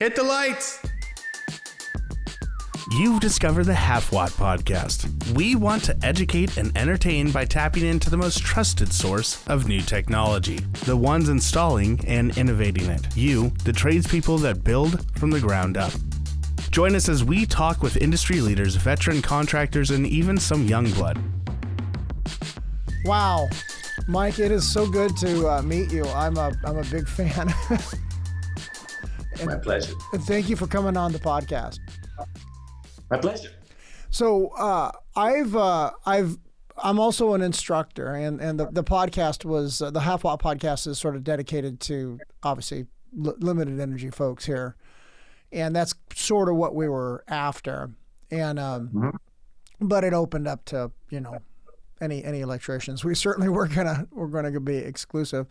Hit the lights! You've discovered the Halfwatt podcast. We want to educate and entertain by tapping into the most trusted source of new technology, the ones installing and innovating it. You, the tradespeople that build from the ground up. Join us as we talk with industry leaders, veteran contractors, and even some young blood. Wow, Mike, it is so good to meet you. I'm a big fan. My pleasure. And thank you for coming on the podcast. My pleasure. So I'm also an instructor, and the podcast was the Halfwatt podcast is sort of dedicated to obviously limited energy folks here, and that's sort of what we were after. And but it opened up to any electricians. We certainly we're gonna be exclusive.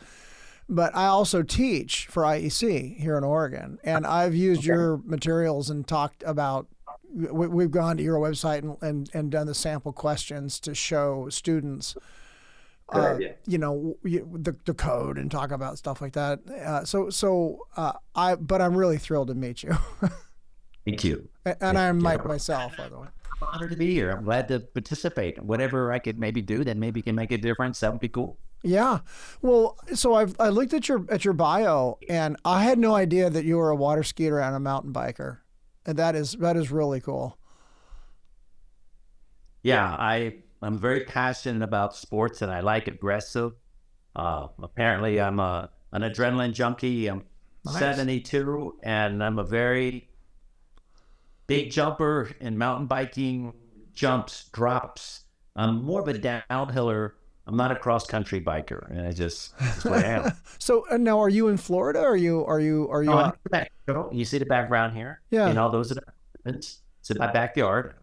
But I also teach for IEC here in Oregon, and I've used your materials and talked about. We've gone to your website and done the sample questions to show students, the code and talk about stuff like that. But I'm really thrilled to meet you. Thank you. And I'm Mike myself, by the way. I'm honored to be here. I'm glad to participate. Whatever I could maybe do that maybe can make a difference, that would be cool. Yeah. Well, so I looked at your bio, and I had no idea that you were a water skier and a mountain biker. And that is really cool. Yeah, I'm very passionate about sports, and I like aggressive. Apparently, I'm an adrenaline junkie. I'm nice. 72, and I'm a very big jumper in mountain biking, jumps, drops. I'm more of a downhiller. I'm not a cross-country biker, and that's what I am. So now, are you in Florida? Or are you? I'm in Mexico. You see the background here? Yeah. And all those it's in my backyard.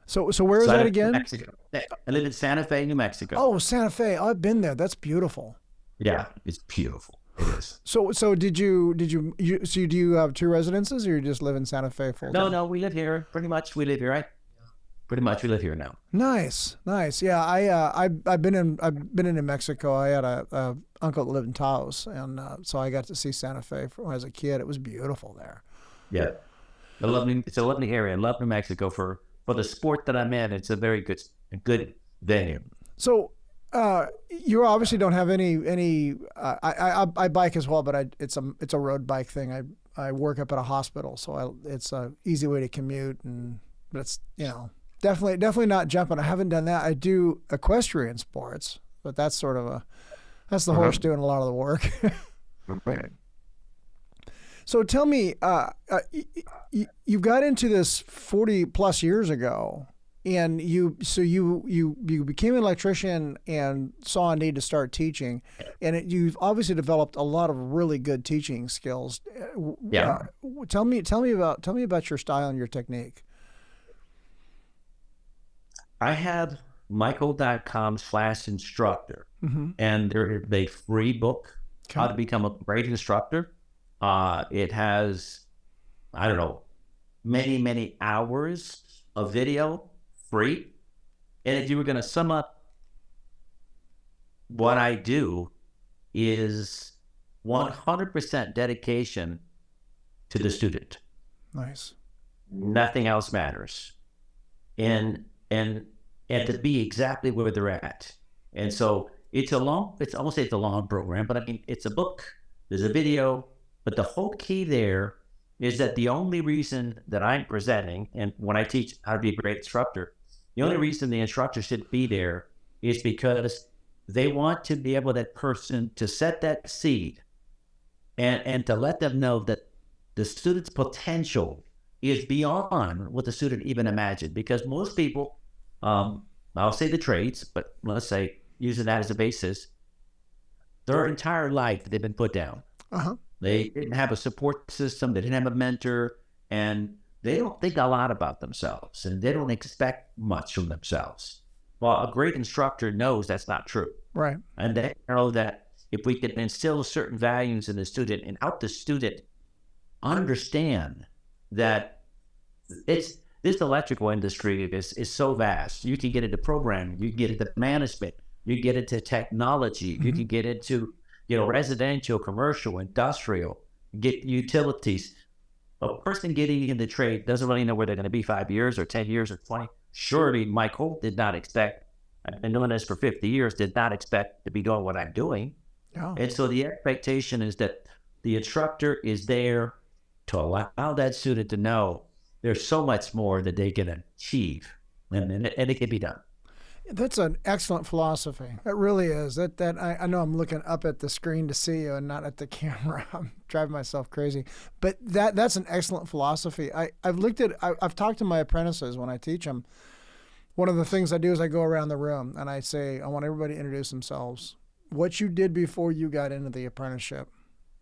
So where is that again? Mexico. I live in Santa Fe, New Mexico. Oh, Santa Fe. I've been there. That's beautiful. Yeah, it's beautiful. It is. So do you have two residences, or you just live in Santa Fe full time? No, we live here. Pretty much, we live here, right? Pretty much, we live here now. Nice. Yeah, I've been in New Mexico. I had a uncle that lived in Taos, and so I got to see Santa Fe when I was a kid. It was beautiful there. Yeah, it's a lovely area. I love New Mexico for the sport that I'm in. It's a very good venue. So you obviously don't have any. I bike as well, but it's a road bike thing. I work up at a hospital, so it's a easy way to commute, and it's Definitely not jumping. I haven't done that. I do equestrian sports, but that's that's the horse doing a lot of the work. Right. So tell me, you got into this 40 plus years ago, and you became an electrician and saw a need to start teaching, and you've obviously developed a lot of really good teaching skills. Yeah. Tell me about your style and your technique. I have Michael.com/instructor, and there is a free book, How to Become a Great Instructor. It has, I don't know, many hours of video, free. And if you were going to sum up what I do is 100% dedication to the student. Nice. Nothing else matters. And to be exactly where they're at. And so I won't say it's a long program, but I mean, it's a book, there's a video, but the whole key there is that the only reason that I'm presenting, and when I teach how to be a great instructor, the only reason the instructor should be there is because they want to be able, that person, to set that seed and to let them know that the student's potential is beyond what the student even imagined. Because most people, I'll say the trades, but let's say using that as a basis, their entire life they've been put down. They didn't have a support system, they didn't have a mentor, and they don't think a lot about themselves, and they don't expect much from themselves. Well, a great instructor knows that's not true. Right. And they know that if we can instill certain values in the student and help the student understand that this electrical industry is so vast. You can get into programming, you can get into management, you can get into technology, you can get into residential, commercial, industrial, get utilities. a person getting in the trade doesn't really know where they're going to be 5 years or 10 years or 20. Surely Mike Holt did not expect, I've been doing this for 50 years, did not expect to be doing what I'm doing. Oh. And so the expectation is that the instructor is there to allow that student to know there's so much more that they can achieve, and it can be done. That's an excellent philosophy. It really is. That I know I'm looking up at the screen to see you and not at the camera. I'm driving myself crazy. But that's an excellent philosophy. I've talked to my apprentices when I teach them. One of the things I do is I go around the room and I say, I want everybody to introduce themselves. What you did before you got into the apprenticeship,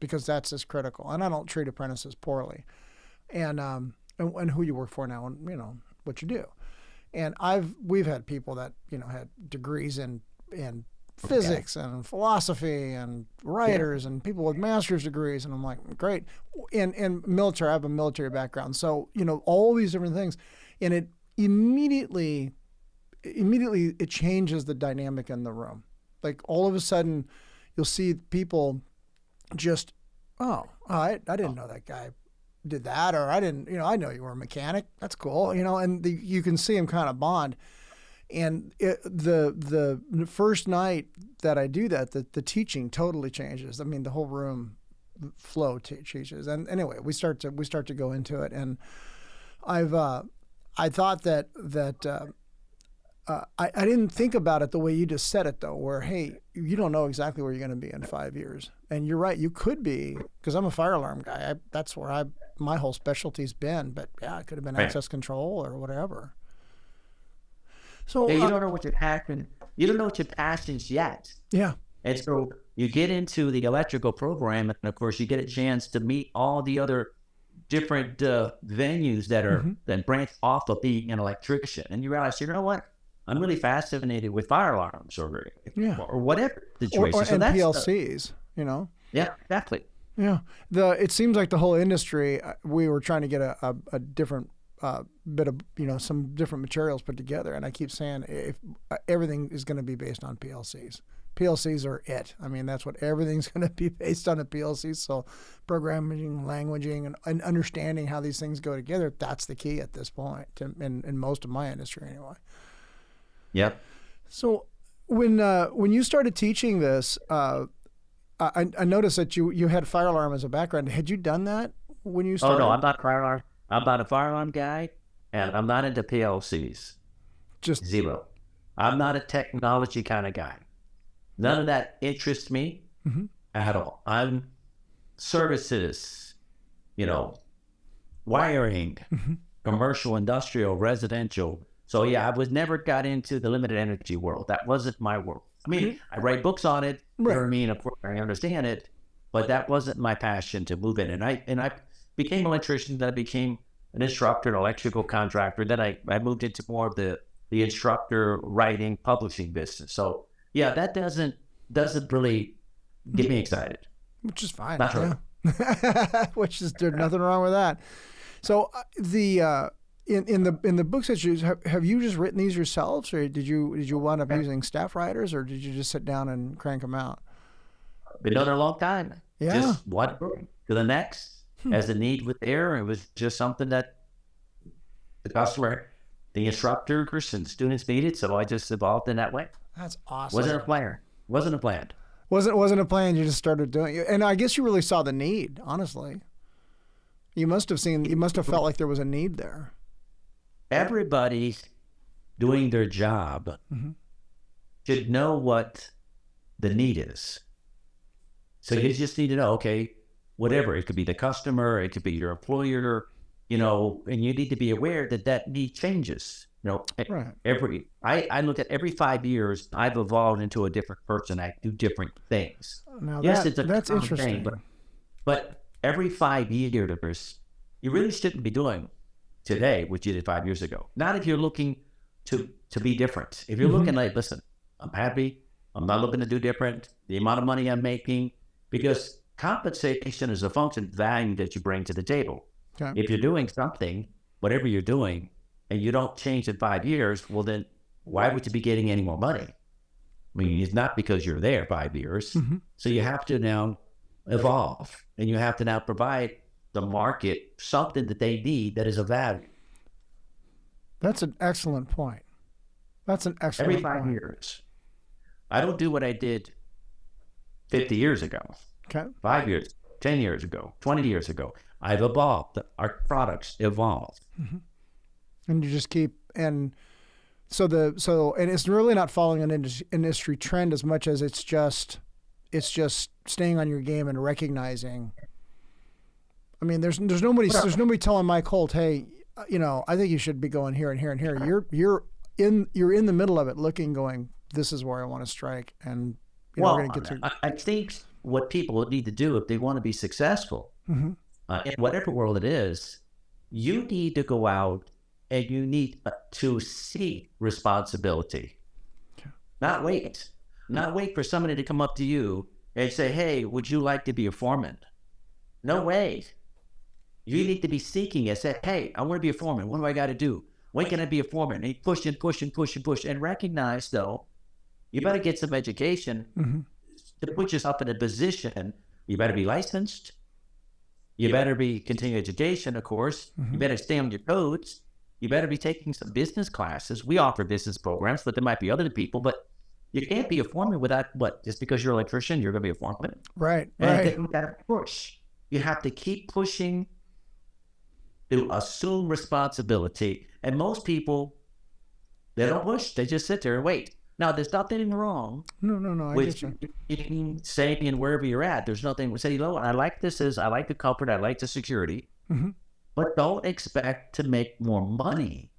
because that's as critical. And I don't treat apprentices poorly. And who you work for now, and what you do. And we've had people that had degrees in physics and philosophy and writers and people with master's degrees, and I'm like, great. And military, I have a military background, so all these different things, and it immediately it changes the dynamic in the room. Like all of a sudden, you'll see people just, I didn't know that guy did that, or I didn't, I know you were a mechanic. That's cool, and you can see him kind of bond. And the first night that I do that, the teaching totally changes. I mean, the whole room flow changes. And anyway, we start to go into it, and I thought that I didn't think about it the way you just said it, though, where, hey, you don't know exactly where you're going to be in 5 years. And you're right, you could be, because I'm a fire alarm guy. That's where my whole specialty's been. But yeah, it could have been access control or whatever. So you don't know what your passion. You don't know what your passion's yet. Yeah. And so you get into the electrical program, and of course you get a chance to meet all the other different venues that are that branch off of being an electrician, and you realize, you know what? I'm really fascinated with fire alarms or whatever situation. And PLCs, Yeah, exactly. Yeah. It seems like the whole industry, we were trying to get a different bit of, some different materials put together. And I keep saying, if everything is going to be based on PLCs. PLCs are it. I mean, that's what everything's going to be based on, a PLC. So programming, languaging, and understanding how these things go together, that's the key at this point, in most of my industry anyway. Yep. So when you started teaching this, I noticed that you had fire alarm as a background. Had you done that when you started? Oh, no, I'm not fire alarm. I'm not a fire alarm guy, and I'm not into PLCs. Just zero. I'm not a technology kind of guy. None of that interests me at all. I'm services, wiring, commercial, industrial, residential. So yeah, I was never got into the limited energy world. That wasn't my world. I mean, I write books on it. You know what I mean? Of course, I understand it, but that wasn't my passion to move in. And I became an electrician. Then I became an instructor, an electrical contractor. Then I moved into more of the instructor writing, publishing business. So yeah, that doesn't really get me excited. Which is fine. Not really. Which is, there's nothing wrong with that. So in the books that you have you just written these yourselves, or did you wind up using staff writers, or did you just sit down and crank them out? Been doing it a long time. Yeah. Just one book to the next as the need was there. It was just something that the customer, the instructors and students needed. So I just evolved in that way. That's awesome. Wasn't a plan. Wasn't a plan. Wasn't a plan. You just started doing it, and I guess you really saw the need. Honestly, you must have felt like there was a need there. Everybody doing their job should know what the need is. So you just need to know, okay, whatever. It could be the customer, it could be your employer, and you need to be aware that need changes. Right. I look at every 5 years, I've evolved into a different person. I do different things. Now yes, that's interesting. Thing, but every 5 years, you really shouldn't be doing today what you did 5 years ago. Not if you're looking to be different. If you're looking like, listen, I'm happy. I'm not looking to do different. The amount of money I'm making, because compensation is a function of value that you bring to the table. Okay. If you're doing something, whatever you're doing, and you don't change in 5 years, well then, why would you be getting any more money? I mean, it's not because you're there 5 years. So you have to now evolve, and you have to now provide the market something that they need that is of value. That's an excellent point. That's an excellent Every 5 point. years. I don't do what I did 50 years ago, Okay. 5 years, 10 years ago, 20 years ago. I've evolved. Our products evolved. And you just keep, and so and it's really not following an industry trend as much as it's just staying on your game and recognizing. I mean, there's nobody telling Mike Holt, hey, I think you should be going here and here and here. You're in the middle of it, looking, going, this is where I want to strike, and we're going to get to. I think what people need to do if they want to be successful, in whatever world it is, you need to go out and you need to seek responsibility. Okay. Not wait for somebody to come up to you and say, hey, would you like to be a foreman? No way. You need to be seeking it. Say, hey, I want to be a foreman. What do I got to do? When can I be a foreman? And push and push and push and push. And recognize, though, you better get some education to put yourself in a position. You better be licensed. You better be continuing education, of course. You better stay on your toes. You better be taking some business classes. We offer business programs, but there might be other people. But you can't be a foreman without what? Just because you're an electrician, you're going to be a foreman. Right. And you got to push. You have to keep pushing to assume responsibility. And most people, they don't push. They just sit there and wait. Now, there's nothing wrong No. I with get eating, saving, wherever you're at. There's nothing. Say, I like I like the comfort. I like the security. But don't expect to make more money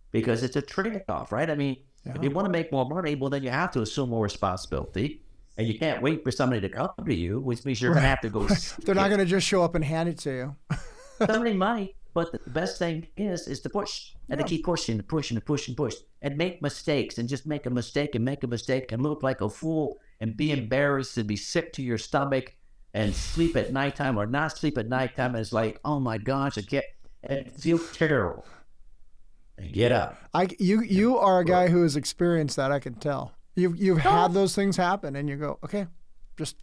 because it's a trade-off, right? I mean, if you want to make more money, well, then you have to assume more responsibility. And you can't wait for somebody to come to you, which means you're going to have to go. They're not going to just show up and hand it to you. Somebody might, but the best thing is to push and to keep pushing and make mistakes and just make a mistake and look like a fool and be embarrassed and be sick to your stomach and sleep at nighttime or not sleep at nighttime. And it's like, oh my gosh, I can't, and feel terrible. And get up. You are a guy who has experienced that. I can tell. You've had those things happen, and you go, okay, just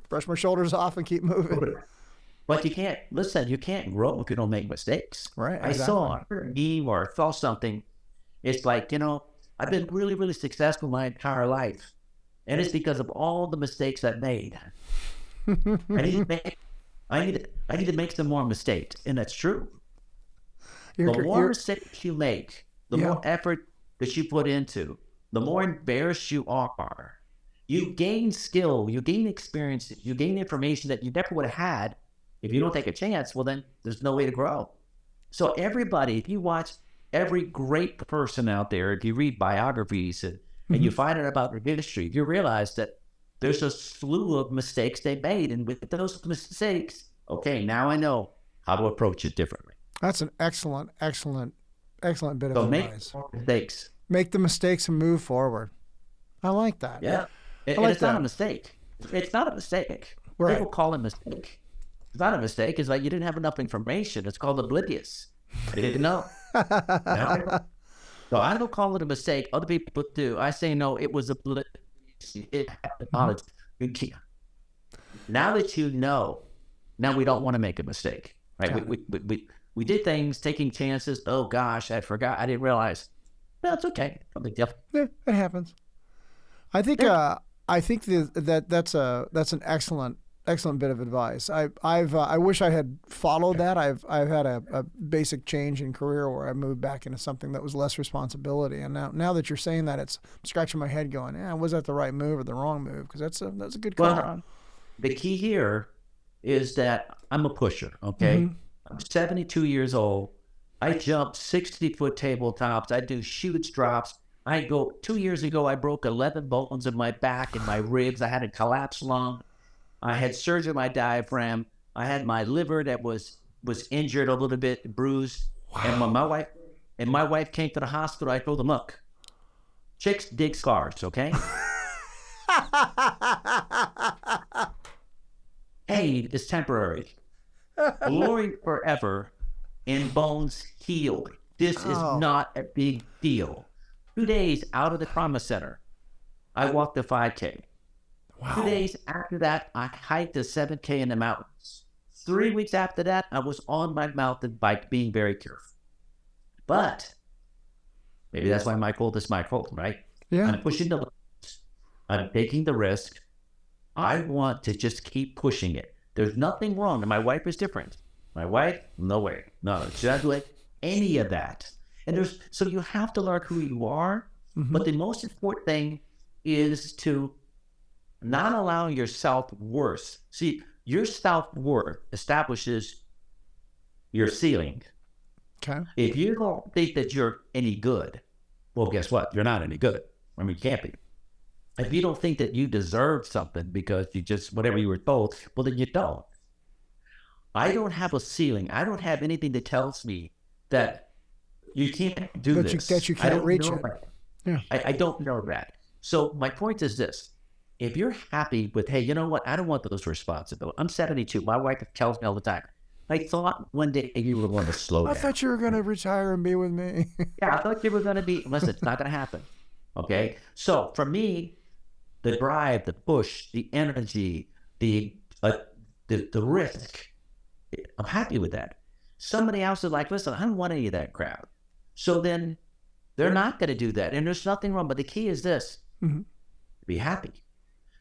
brush my shoulders off and keep moving. But you can't grow if you don't make mistakes. Right. I saw a meme or saw something. It's like, I've been really, really successful my entire life. And it's because of all the mistakes I've made. I need to make some more mistakes. And that's true. The more mistakes you make, the more effort that you put into, the more embarrassed you are. You gain skill, you gain experience, you gain information that you never would have had. If you don't take a chance, well, then there's no way to grow. So everybody, if you watch every great person out there, if you read biographies and you find out about their history, you realize that there's a slew of mistakes they made. And with those mistakes, okay, now I know how to approach it differently. That's an excellent bit of advice. Make mistakes. Make the mistakes and move forward. I like that. Yeah. It's not a mistake. It's not a mistake. Right. People call it a mistake. It's not a mistake. It's like you didn't have enough information. It's called oblivious. I didn't know. So I don't call it a mistake. Other people do. I say, no, it was oblivious. It had knowledge. Now that you know, now we don't want to make a mistake. Right? We did things, taking chances. Oh, gosh, I forgot. I didn't realize. No, it's okay. No big deal. Yeah, it happens. I think that's an excellent bit of advice. I wish I had followed that. I've had a basic change in career where I moved back into something that was less responsibility. And now that you're saying that, it's I'm scratching my head going, was that the right move or the wrong move? Because that's a good call. Well, the key here is that I'm a pusher. Okay, I'm 72 years old. I jump 60-foot tabletops. I do huge drops. 2 years ago, I broke 11 bones in my back and my ribs. I had a collapsed lung. I had surgery on my diaphragm. I had my liver that was injured a little bit, bruised. Wow. And when my wife came to the hospital, I told them, look, chicks dig scars, okay? Pain is temporary. Glory forever, and bones heal. This is not a big deal. 2 days out of the trauma center, I walked the 5K. Wow. 2 days after that, I hiked the 7K in the mountains. 3 weeks after that, I was on my mountain bike being very careful. But maybe that's why Mike Holt is Mike Holt, right? Yeah. I'm pushing the limits. I'm taking the risk. I want to just keep pushing it. There's nothing wrong. And my wife is different. My wife, no way. No, she's not doing any of that. And so you have to learn who you are. Mm-hmm. But the most important thing is to not allow your self-worth. See, your self-worth establishes your ceiling. Okay. If you don't think that you're any good, well, guess what? You're not any good. I mean, you can't be. If you don't think that you deserve something because you just, whatever you were told, well, then you don't. I don't have a ceiling. I don't have anything that tells me that you can't do this. That you can't reach it. Yeah. I don't know that. So my point is this. If you're happy with, hey, you know what? I don't want those responsibilities. I'm 72. My wife tells me all the time, I thought one day you were going to slow down. I thought you were going to retire and be with me. Yeah, I thought you were going to be. Listen, it's not going to happen. Okay? So for me, the drive, the push, the energy, the risk, I'm happy with that. Somebody else is like, listen, I don't want any of that crap. So then they're not going to do that. And there's nothing wrong. But the key is this, be happy.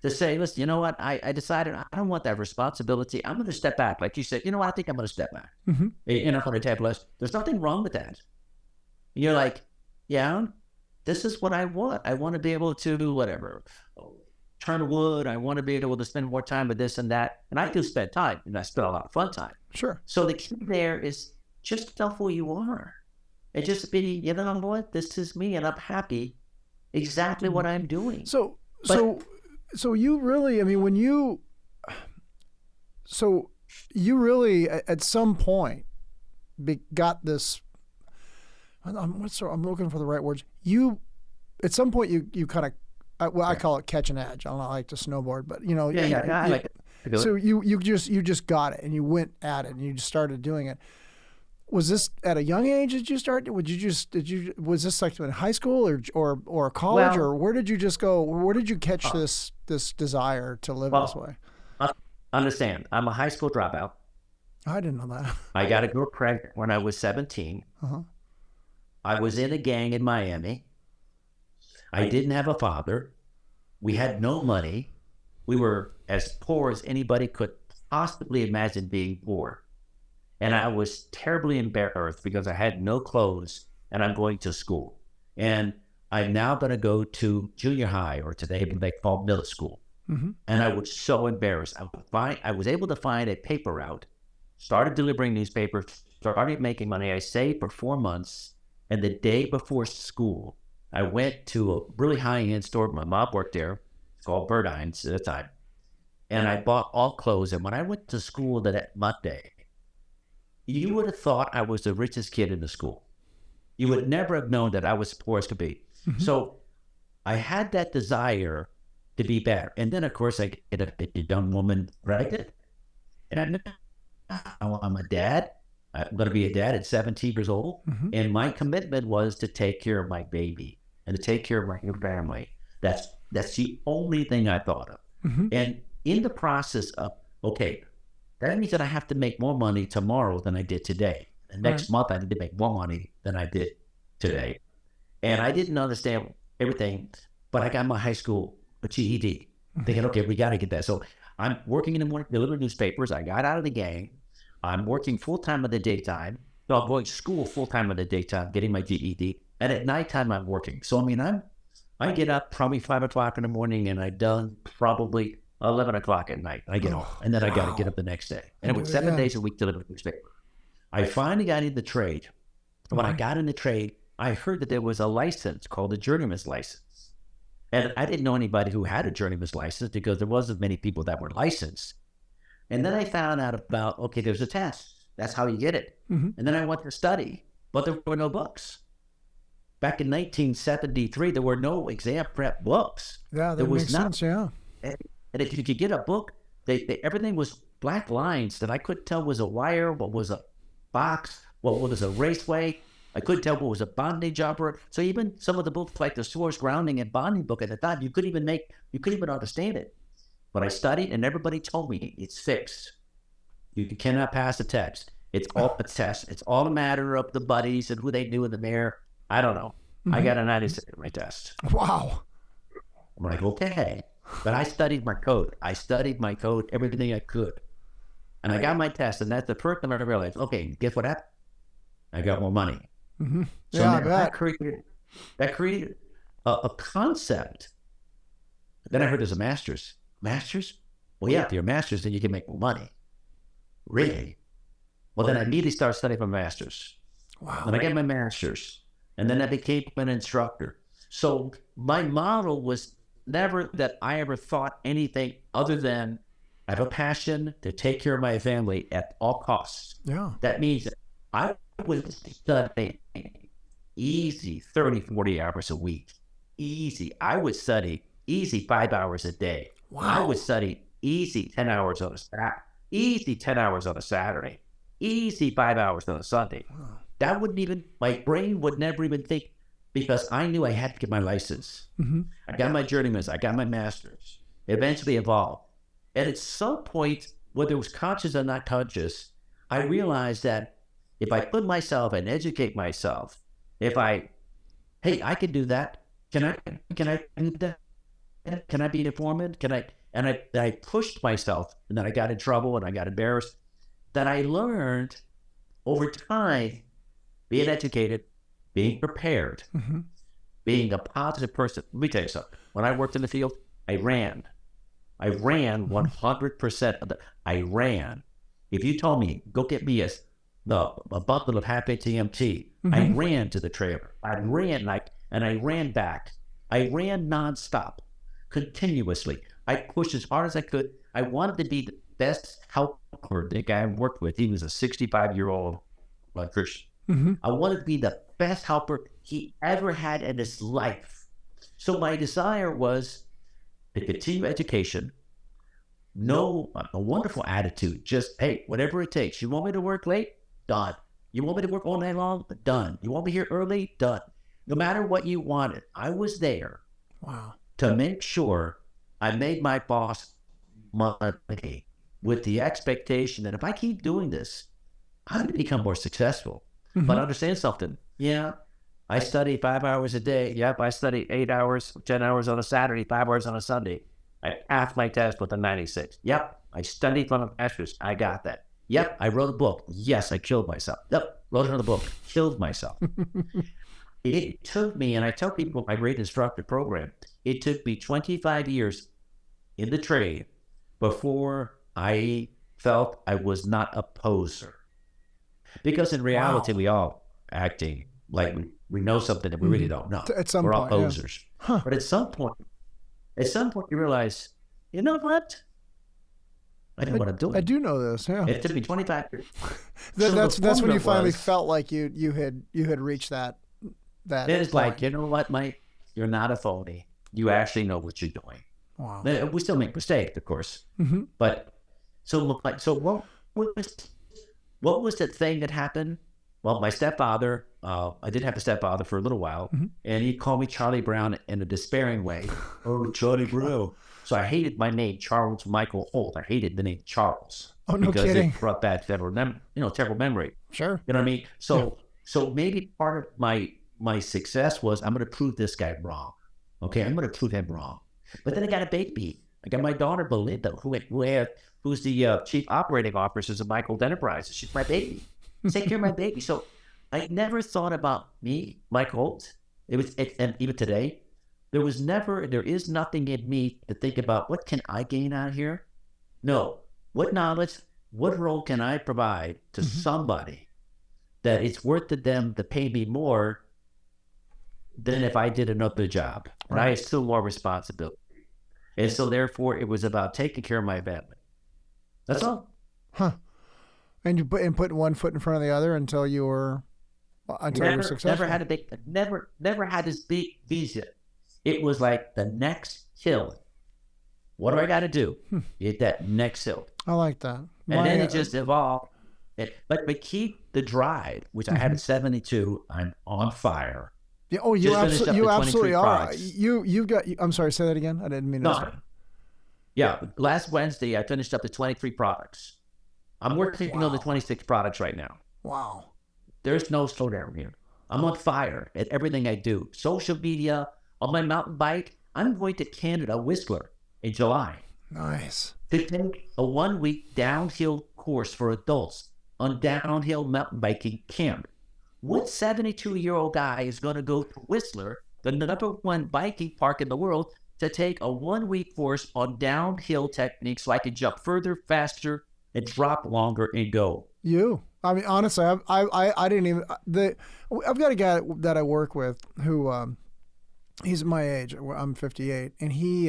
To say, listen, you know what? I decided I don't want that responsibility. I'm going to step back. Like you said, you know what? I think I'm going to step back. And I'm going to take less. There's nothing wrong with that. You're like, yeah, this is what I want. I want to be able to do whatever. Turn wood. I want to be able to spend more time with this and that. And I do spend time. And I spend a lot of fun time. Sure. So the key there is just know who you are. And just be, you know what? This is me. And I'm happy exactly what I'm doing. So you really, I mean, you really at some point got this, I'm looking for the right words. At some point you kind of, I call it catch an edge. I don't like to snowboard, but you know. I like it. So you just got it and you went at it and you just started doing it. Was this at a young age that you started? Was this like in high school or college, or where did you just go? Where did you catch this desire to live this way? Understand, I'm a high school dropout. I didn't know that. I got a girl pregnant when I was 17. I was in a gang in Miami. I didn't have a father. We had no money. We were as poor as anybody could possibly imagine being poor. And I was terribly embarrassed because I had no clothes and I'm going to school. And I'm now going to go to junior high, or today what they call middle school. And I was so embarrassed. I was able to find a paper route, started delivering newspapers, started making money. I saved for 4 months. And the day before school, I went to a really high-end store. My mom worked there. It's called Birdine's at the time. And I bought all clothes. And when I went to school that Monday, you would have thought I was the richest kid in the school. You would never have known that I was poor as could be. So I had that desire to be better. And then, of course, I get a young woman pregnant. And I'm a dad. I'm going to be a dad at 17 years old. And my commitment was to take care of my baby and to take care of my new family. That's the only thing I thought of. And in the process of, okay, that means that I have to make more money tomorrow than I did today. And next month, I need to make more money than I did today. And I didn't understand everything, but I got my high school GED. Thinking, okay, we got to get that. So I'm working in the morning, delivering newspapers. I got out of the gang. I'm working full-time in the daytime. So I'm going to school full-time in the daytime, getting my GED. And at nighttime, I'm working. So, I mean, I get up probably 5 o'clock in the morning, and I'm done probably 11 o'clock at night. I get off, and then I got to get up the next day. And it was 7 days a week to deliver the newspaper. I finally got in the trade. When I got in the trade, I heard that there was a license called a journeyman's license. And I didn't know anybody who had a journeyman's license because there wasn't many people that were licensed. And then I found out about, okay, there's a test. That's how you get it. And then I went to study, but there were no books. Back in 1973, there were no exam prep books. Yeah, that makes sense, yeah. And if you could get a book, everything was black lines that I couldn't tell was a wire, what was a box, what was a raceway. I couldn't tell what was a bondage operator. So even some of the books like the source grounding and bonding book at the time, you couldn't even understand it. But I studied and everybody told me it's fixed. You cannot pass a test. It's all a test. It's all a matter of the buddies and who they knew in the mirror. I don't know. I got a 96 on my test. Wow. I'm like, okay. But I studied my code. Everything I could. And I got my test, and that's the first time I realized, okay, guess what happened? I got more money. Mm-hmm. So Yeah, that created a concept. Then I heard there's a master's. Master's? Well, yeah, if you're a master's, then you can make more money. Really? Well, then I immediately started studying for master's. Wow. And I got my master's. And then I became an instructor. So my model was never that I ever thought anything other than I have a passion to take care of my family at all costs. Yeah. That means that I would study easy 30, 40 hours a week. Easy. I would study easy 5 hours a day. Wow. I would study easy 10 hours on a Saturday. Easy 10 hours on a Saturday. Easy 5 hours on a Sunday. Wow. That wouldn't even, my brain would never even think, because I knew I had to get my license. Mm-hmm. I got my journeyman's, I got my master's. It eventually evolved. And at some point, whether it was conscious or not conscious, I realized that if I put myself and educate myself, hey, I can do that. Can I do that? Can I be an informant? And I pushed myself, and then I got in trouble and I got embarrassed. That I learned over time, being educated, being prepared, Mm-hmm. being a positive person. Let me tell you something. When I worked in the field, I ran 100% of the. I ran. If you told me, go get me a bundle of half TMT, Mm-hmm. I ran to the trailer. I ran and I ran back. I ran nonstop, continuously. I pushed as hard as I could. I wanted to be the best helper. The guy I worked with, he was a 65-year-old Christian. Mm-hmm. I wanted to be the best helper he ever had in his life. So my desire was to continue education, a wonderful attitude, just, hey, whatever it takes. You want me to work late? Done. You want me to work all night long? Done. You want me here early? Done. No matter what you wanted, I was there. Wow. To make sure I made my boss money with the expectation that if I keep doing this, I'm going to become more successful. Mm-hmm. But understand something. Yeah, I study 5 hours a day. Yep, I study 8 hours, 10 hours on a Saturday, 5 hours on a Sunday. I passed my test with a 96. Yep, I studied for a master's. I got that. Yep, I wrote a book. Yes, I killed myself. Yep, wrote another book. Killed myself. It took me, and I tell people my great instructor program, it took me 25 years in the trade before I felt I was not a poser. Because in reality, we all acting like we know something that we really don't know. At some We're point, all posers. Yeah. Huh. But at some point you realize, you know what? I know what I'm doing. I do know this. Yeah. It took me 25 years. That's when you finally was, felt like you had reached that. It's point. like, you know what, Mike? You're not a phony. You actually know what you're doing. Wow. We still make mistakes, of course. Mm-hmm. But so what was the thing that happened? Well, my stepfather, I did have a stepfather for a little while, Mm-hmm. and he called me Charlie Brown in a despairing way. Oh, Charlie Brown. So I hated my name, Charles Michael Holt. I hated the name Charles. Oh, no because kidding. it brought back terrible memory. Sure. You know what I mean? So maybe part of my success was I'm going to prove this guy wrong. Okay, I'm going to prove him wrong. But then I got a baby. I got my daughter Belinda, who's the chief operating officer of Michael Enterprises. She's my baby. Take care of my baby. So I never thought about me, Mike Holt. And even today, there is nothing in me to think about what can I gain out here. No, what knowledge, what role can I provide to somebody that it's worth to them to pay me more than if I did another job, and I assume more responsibility. And so therefore it was about taking care of my family. That's all. Huh. And you put one foot in front of the other until you were successful. Never had this big vision. It was like the next hill. What do I got to do? Hit that next hill. I like that. And then it just evolved. But keep the drive, which I had at 72. I'm on fire. Yeah, you Just absolutely finished up the 23 are. products. You've got. I'm sorry. Say that again. I didn't mean to. No. Yeah, last Wednesday I finished up the 23 products. I'm working on the 26 products right now. Wow. There's no slowdown here. I'm on fire at everything I do. Social media, on my mountain bike. I'm going to Canada, Whistler, in July. Nice. To take a 1-week downhill course for adults on downhill mountain biking camp. What 72-year-old guy is going to go to Whistler, the #1 biking park in the world, to take a 1-week course on downhill techniques so I can jump further, faster, and drop longer and go? You. I mean, honestly, I didn't even. I've got a guy that I work with who he's my age. I'm 58, and he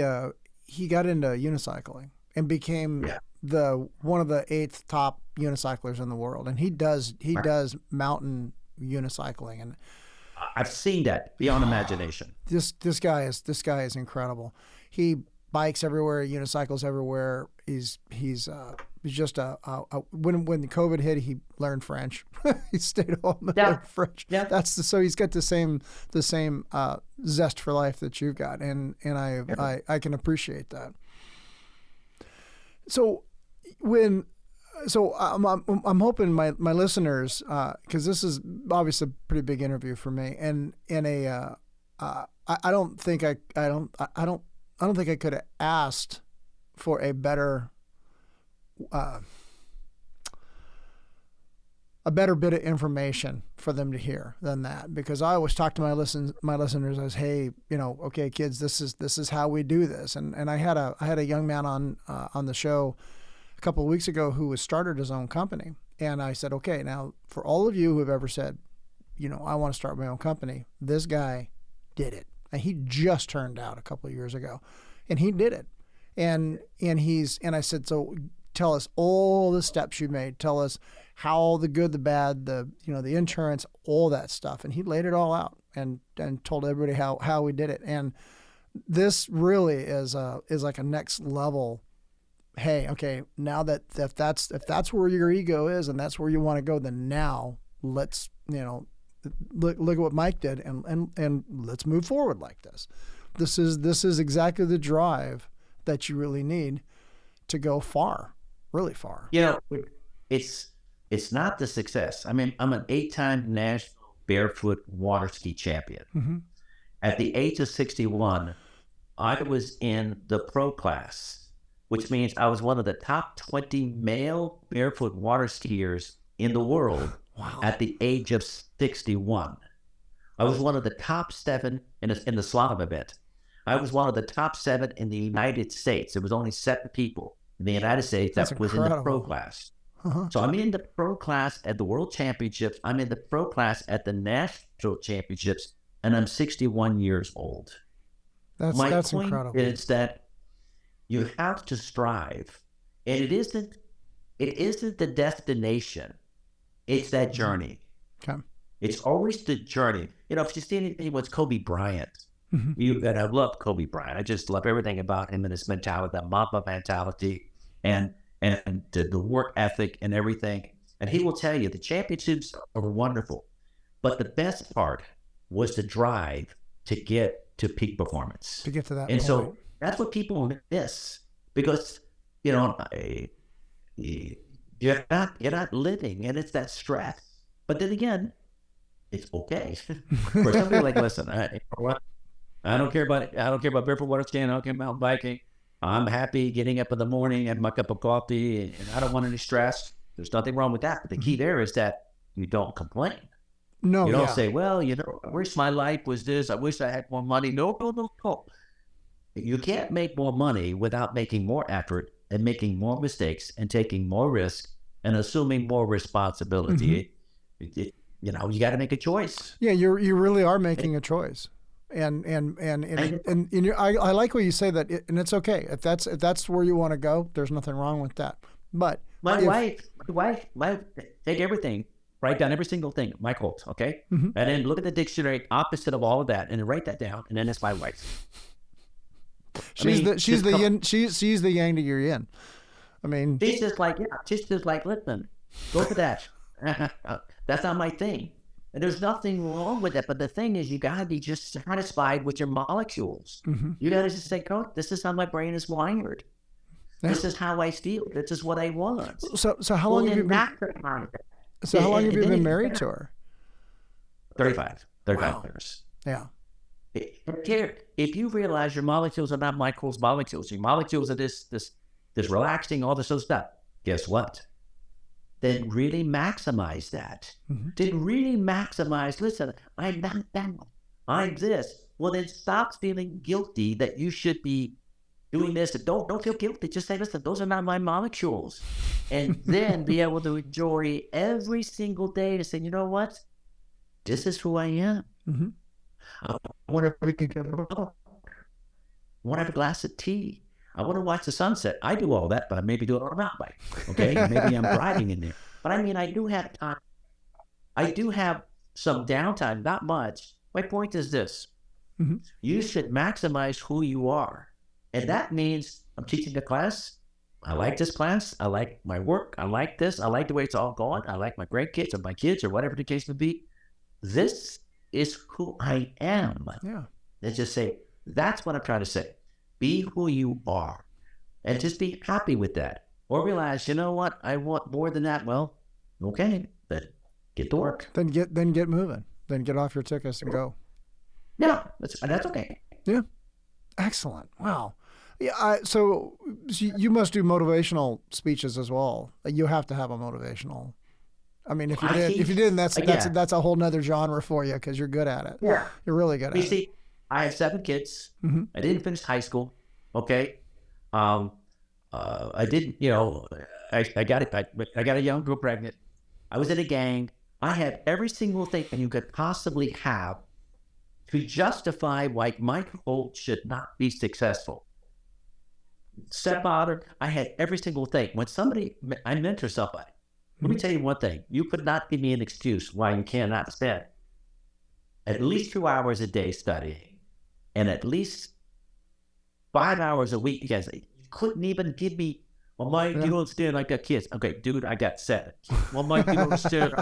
got into unicycling and became one of the 8th top unicyclers in the world. And he does mountain unicycling, and I've seen that beyond imagination. This guy is incredible. He bikes everywhere, unicycles everywhere. He's just when COVID hit, he learned French. He stayed home and learned French. Yeah. So he's got the same zest for life that you've got, and I can appreciate that. So I'm hoping my listeners, because this is obviously a pretty big interview for me, and I don't think I could have asked for a better bit of information for them to hear than that, because I always talk to my listeners as, hey, okay, kids, this is how we do this, and I had a young man on the show a couple of weeks ago who has started his own company, and I said, okay, now for all of you who have ever said, I want to start my own company, this guy did it, and he just turned out a couple of years ago, and he did it, and I said, so tell us all the steps you made, tell us how the good, the bad, the insurance, all that stuff, and he laid it all out and told everybody how we did it, and this really is like a next level. Hey, okay, now if that's where your ego is and that's where you want to go, then now let's look at what Mike did and let's move forward like this. This is exactly the drive that you really need to go far, really far. It's not the success. I mean, I'm an 8-time national barefoot water ski champion. Mm-hmm. At the age of 61, I was in the pro class, which means I was one of the top 20 male barefoot water skiers in the world. Wow. At the age of 61. I was one of the top 7 in the slalom event. I was one of the top 7 in the United States. There was only 7 people in the United States that was in the pro class. Uh-huh. So I'm in the pro class at the World Championships. I'm in the pro class at the National Championships, and I'm 61 years old. That's point incredible. Is that you have to strive, and it isn't the destination. It's that journey. Okay. It's always the journey. If you see anything with Kobe Bryant, Mm-hmm. and I love Kobe Bryant. I just love everything about him and his mentality, that Mamba mentality, and the work ethic and everything. And he will tell you the championships are wonderful, but the best part was the drive to get to peak performance. To get to that and point. So that's what people miss, because you're not living, and it's that stress. But then again, it's okay. For some people, like, listen, I don't care about it. I don't care about barefoot water skiing. I don't care about mountain biking. I'm happy getting up in the morning, having my cup of coffee, and I don't want any stress. There's nothing wrong with that. But the key there is that you don't complain. No, you don't say, well, I wish my life was this. I wish I had more money. No. You can't make more money without making more effort and making more mistakes and taking more risk and assuming more responsibility. Mm-hmm. You got to make a choice. Yeah, you really are making a choice. And I like what you say that, and it's okay if that's where you want to go. There's nothing wrong with that. But my wife, take everything, write down every single thing. Mike Holt, okay, mm-hmm. and then look at the dictionary opposite of all of that, and then write that down, and then it's my wife. She's the yang to your yin. I mean, she's just like, listen, go for that. That's not my thing. And there's nothing wrong with it. But the thing is, you got to be just satisfied with your molecules. Mm-hmm. You got to just say, oh, this is how my brain is wired. This is how I feel. This is what I want. So how long have you been? So how long have you been married to her? 35 Wow. years. Yeah. If you realize your molecules are not molecules, your molecules are this relaxing, all this other stuff, guess what? Then really maximize that. Then really maximize, listen, I'm not that. I'm this. Well, then stop feeling guilty that you should be doing this. Don't feel guilty. Just say, listen, those are not my molecules. And then be able to enjoy every single day to say, you know what? This is who I am. I want to have a glass of tea. I want to watch the sunset. I do all that, but I maybe do it on a mountain bike. Okay, maybe I'm driving in there. But I mean, I do have time. I do have some downtime, not much. My point is this: you should maximize who you are, and that means I'm teaching a class. I like this class. I like my work. I like this. I like the way it's all going. I like my grandkids or my kids or whatever the case may be. This is who I am. Yeah. Let's just say, that's what I'm trying to say. Be who you are. And just be happy with that. Or realize, you know what? I want more than that. Well, okay, then get to work. Then get moving. Then get off your tickets and go. Yeah, that's okay. Yeah. Excellent. Wow. Yeah. So you must do motivational speeches as well. You have to have a motivational. I mean, if you didn't, that's a whole nother genre for you because you're good at it. Yeah, you're really good at it. You see, I have 7 kids. I didn't finish high school. Okay, I didn't. I got it. I got a young girl pregnant. I was in a gang. I had every single thing you could possibly have to justify why Mike Holt should not be successful. Stepfather, I had every single thing. When I mentor somebody. Let me tell you one thing. You could not give me an excuse why you cannot spend at least 2 hours a day studying and at least 5 hours a week. Because you couldn't even give me, well, Mike, you don't understand, I got kids. Okay, dude, I got 7. Well, Mike, you don't understand,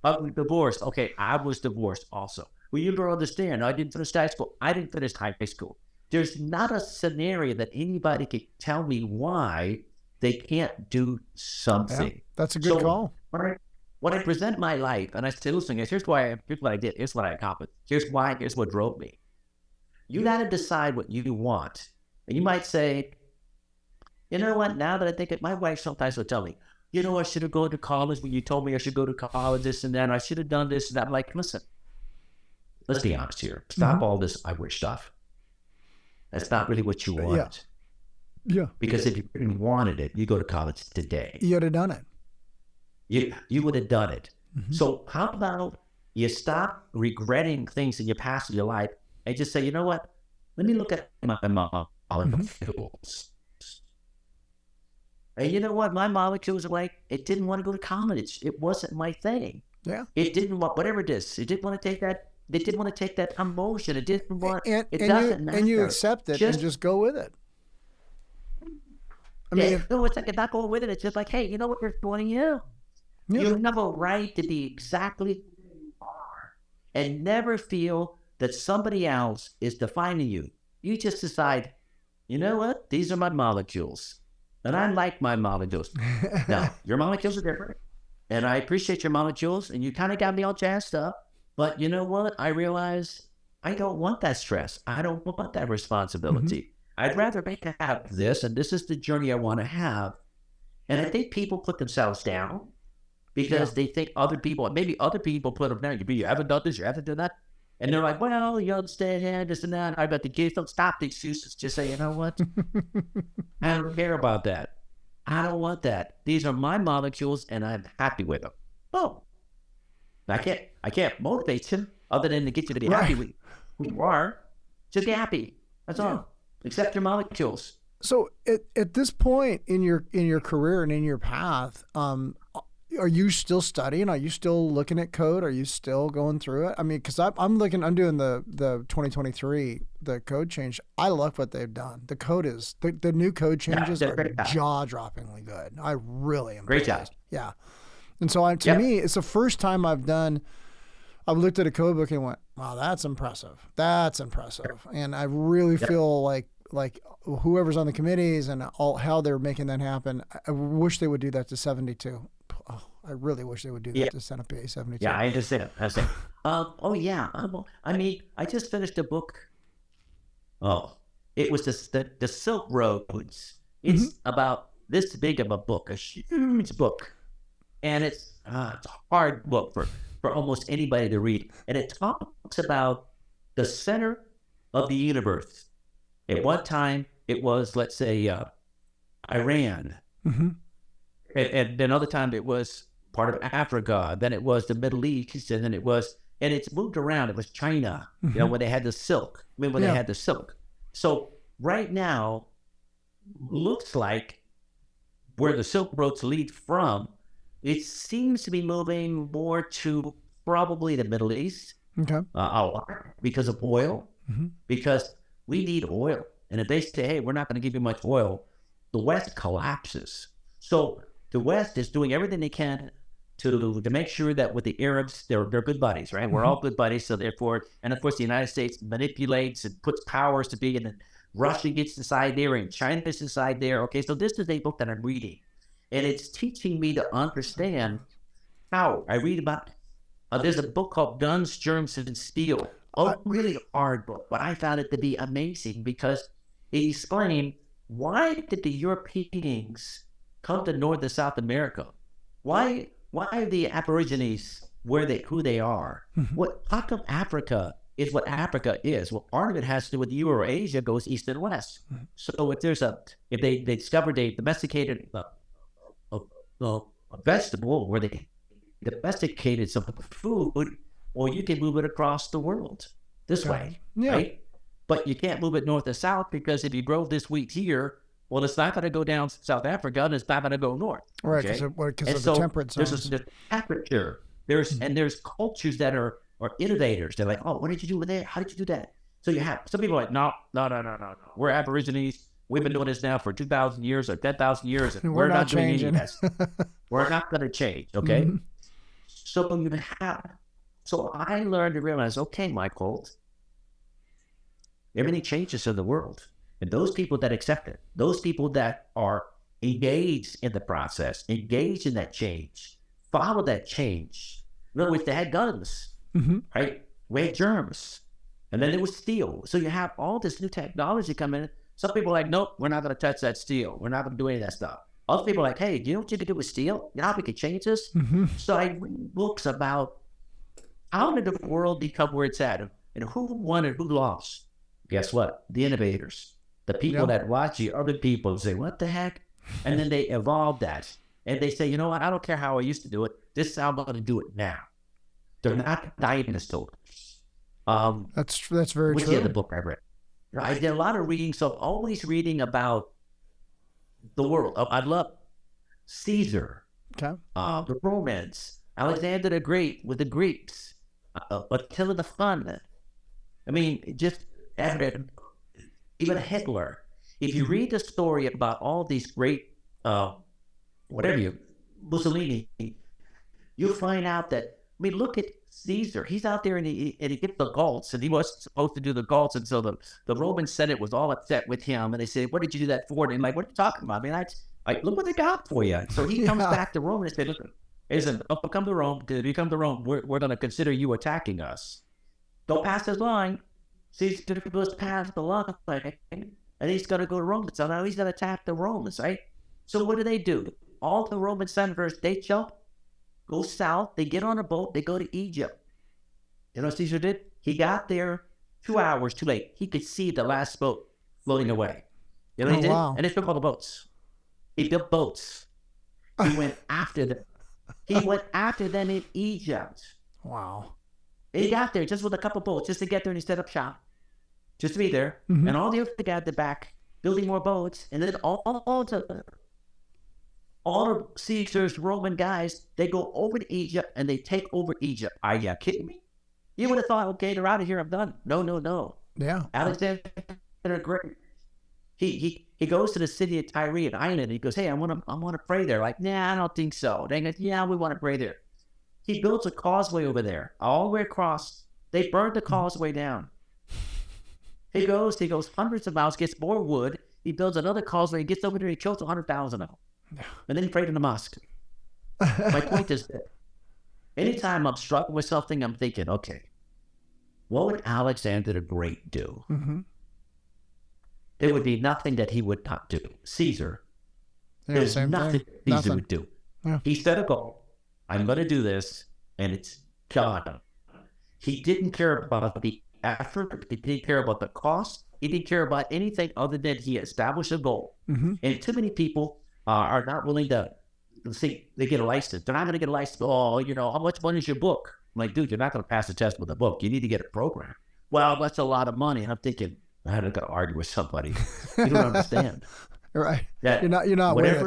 I'm divorced. Okay, I was divorced also. Well, you don't understand, I didn't finish high school. I didn't finish high school. There's not a scenario that anybody can tell me why they can't do something. Yeah, that's a good call. When I present my life, and I say, listen, guys, here's what I did. Here's what I accomplished. Here's what drove me. You got to decide what you want. And you might say, you know what, now that I think it, my wife sometimes will tell me, you know, I should have gone to college when you told me I should go to college, this and that. I should have done this and that. I'm like, listen, let's be honest here. Stop all this I wish stuff. That's not really what you want. Yeah. Because if you really wanted it, you go to college today. You would have done it. You would have done it. So how about you stop regretting things in your past of your life and just say, you know what? Let me look at my molecules. And you know what? My molecules are like, it didn't want to go to college. It wasn't my thing. Yeah. It didn't want, whatever it is. It didn't want to take that. They didn't want to take that emotion. It didn't want, it doesn't matter. And you accept it and just go with it. I mean, it's like not going with it. It's just like, hey, you know what? You're 20 years. You have a right to be exactly who you are and never feel that somebody else is defining you. You just decide, you know what? These are my molecules. And I like my molecules. Now, your molecules are different. And I appreciate your molecules. And you kind of got me all jazzed up. But you know what? I realize I don't want that stress. I don't want that responsibility. I'd rather have this, and this is the journey I want to have. And I think people put themselves down because they think maybe other people put them down. You haven't done this, you haven't done that. And they're like, well, you understand this and that. I bet the kids don't stop the excuses. Just say, you know what? I don't care about that. I don't want that. These are my molecules, and I'm happy with them. Oh, I can't motivate you other than to get you to be happy with who you are. Just be happy. That's all. Accept your molecules. So at this point in your career and in your path, are you still studying? Are you still looking at code? Are you still going through it? I mean, because I'm doing the 2023, the code change. I love what they've done. The code is, the new code changes are jaw-droppingly good. I really am. Great job. Yeah. And so to me, it's the first time I've looked at a code book and went, wow, that's impressive. That's impressive. And I really feel like like whoever's on the committees and all how they're making that happen. I wish they would do that to 72. Oh, I really wish they would do that to Senate PA 72. Yeah, I understand. Oh yeah. I mean, I just finished a book. Oh, it was the Silk Roads. It's about this big of a book, a huge book, and it's a hard book for almost anybody to read. And it talks about the center of the universe. At one time, it was, let's say, Iran. And then another time it was part of Africa. Then it was the Middle East, and then and it's moved around. It was China, when they had the silk. They had the silk. So right now, looks like where the Silk Roads lead from, it seems to be moving more to probably the Middle East. Okay. A lot because of oil, because we need oil. And if they say, hey, we're not going to give you much oil, the West collapses. So the West is doing everything they can to make sure that with the Arabs, they're good buddies, right? We're all good buddies. So therefore, and of course, the United States manipulates and puts powers to be, and then Russia gets inside there and China gets inside there. Okay, so this is a book that I'm reading, and it's teaching me to understand how I read about. There's a book called Guns, Germs, and Steel. A really hard book, but I found it to be amazing because it explained why did the Europeans come to North and South America? Why are the Aborigines who they are? How come Africa is what Africa is? Well, part of it has to do with Eurasia goes east and west. So if they discovered they domesticated a vegetable, where they domesticated some food, or you can move it across the world this way, right? But you can't move it north or south, because if you grow this wheat here, well, it's not going to go down South Africa, and it's not going to go north. Right, because of the temperate zones. There's temperature. There's cultures that are innovators. They're like, oh, what did you do with that? How did you do that? So you have some people are like, no. We're Aborigines. We've been doing this now for 2,000 years or 10,000 years, and we're not doing any of this. We're not going to change, okay? So I learned to realize, okay, Michael, everything changes in the world. And those people that accept it, those people that are engaged in the process, engaged in that change, follow that change. In other words, they had guns, right? We had germs. And then there was steel. So you have all this new technology coming in. Some people are like, nope, we're not going to touch that steel. We're not going to do any of that stuff. Other people are like, hey, do you know what you can do with steel? You know how we can change this? So I read books about how did the world become where it's at, and who won and who lost. Guess what? The innovators. The people that watch the other people say, what the heck? And then they evolve that. And they say, you know what? I don't care how I used to do it. This is how I'm going to do it now. They're not dinosaurs. That's very true. What's the other book I read? I did a lot of reading, so I'm always reading about the world. I love Caesar, the Romans, Alexander the Great with the Greeks, Attila the Hun. I mean, just even Hitler. If you read the story about all these great, Mussolini, you'll find out that, I mean, look at Caesar. He's out there and he gets the Gauls, and he wasn't supposed to do the Gauls, and so the Roman Senate was all upset with him, and they said, what did you do that for? And I'm like, what are you talking about? I mean, look what they got for you. So he comes back to Rome and said, listen, don't come to Rome. If you come to Rome, we're going to consider you attacking us. Don't pass this line. Caesar goes past the line, and he's going to go to Rome. So now he's going to attack the Romans, right? So what do? All the Roman senators, they jump, go south, they get on a boat, they go to Egypt. You know what Caesar did? He got there 2 hours too late. He could see the last boat floating away. You know what he did? Wow. And they took all the boats. He built boats. He went after them. He went after them in Egypt. Wow. He got there just with a couple boats, just to get there, and he set up shop, just to be there. And all the other guys at the back building more boats, and then all of Caesar's Roman guys, they go over to Egypt and they take over Egypt. Are you kidding me? You would have thought, okay, they're out of here, I'm done. No. Yeah. Alexander the Great. He goes to the city of Tyre, an island. He goes, hey, I want to pray there. Like, nah, I don't think so. They go, yeah, we want to pray there. He builds a causeway over there, all the way across. They burned the causeway down. He goes hundreds of miles, gets more wood. He builds another causeway. He gets over there. He kills 100,000 of them, and then he prayed in the mosque. My point is that anytime I'm struggling with something, I'm thinking, okay, what would Alexander the Great do? There would be nothing that he would not do. Caesar, there's nothing Caesar would do. Yeah. He set a goal. I'm going to do this, and it's done. He didn't care about the effort. He didn't care about the cost. He didn't care about anything other than he established a goal. And too many people are not willing to see they get a license. They're not going to get a license. Oh, how much money is your book? I'm like, dude, you're not going to pass the test with a book. You need to get a program. Well, that's a lot of money. And I'm thinking, I had to argue with somebody. You don't understand. Right. That You're not whatever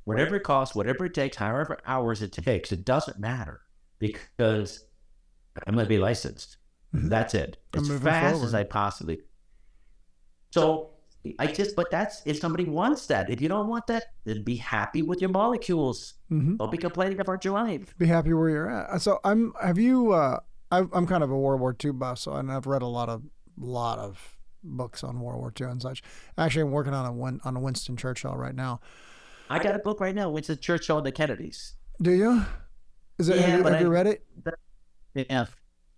with it costs, whatever it takes, however hours it takes, it doesn't matter because I'm going to be licensed. That's it. As fast as I possibly. So if somebody wants that, if you don't want that, then be happy with your molecules. Don't be complaining about your life. Be happy where you're at. So I'm kind of a World War II buff, and I've read a lot of books on World War II and such. Actually, I'm working on a Winston Churchill right now. I got a book right now, Winston Churchill and the Kennedys. Do you? Have you read it? Yeah.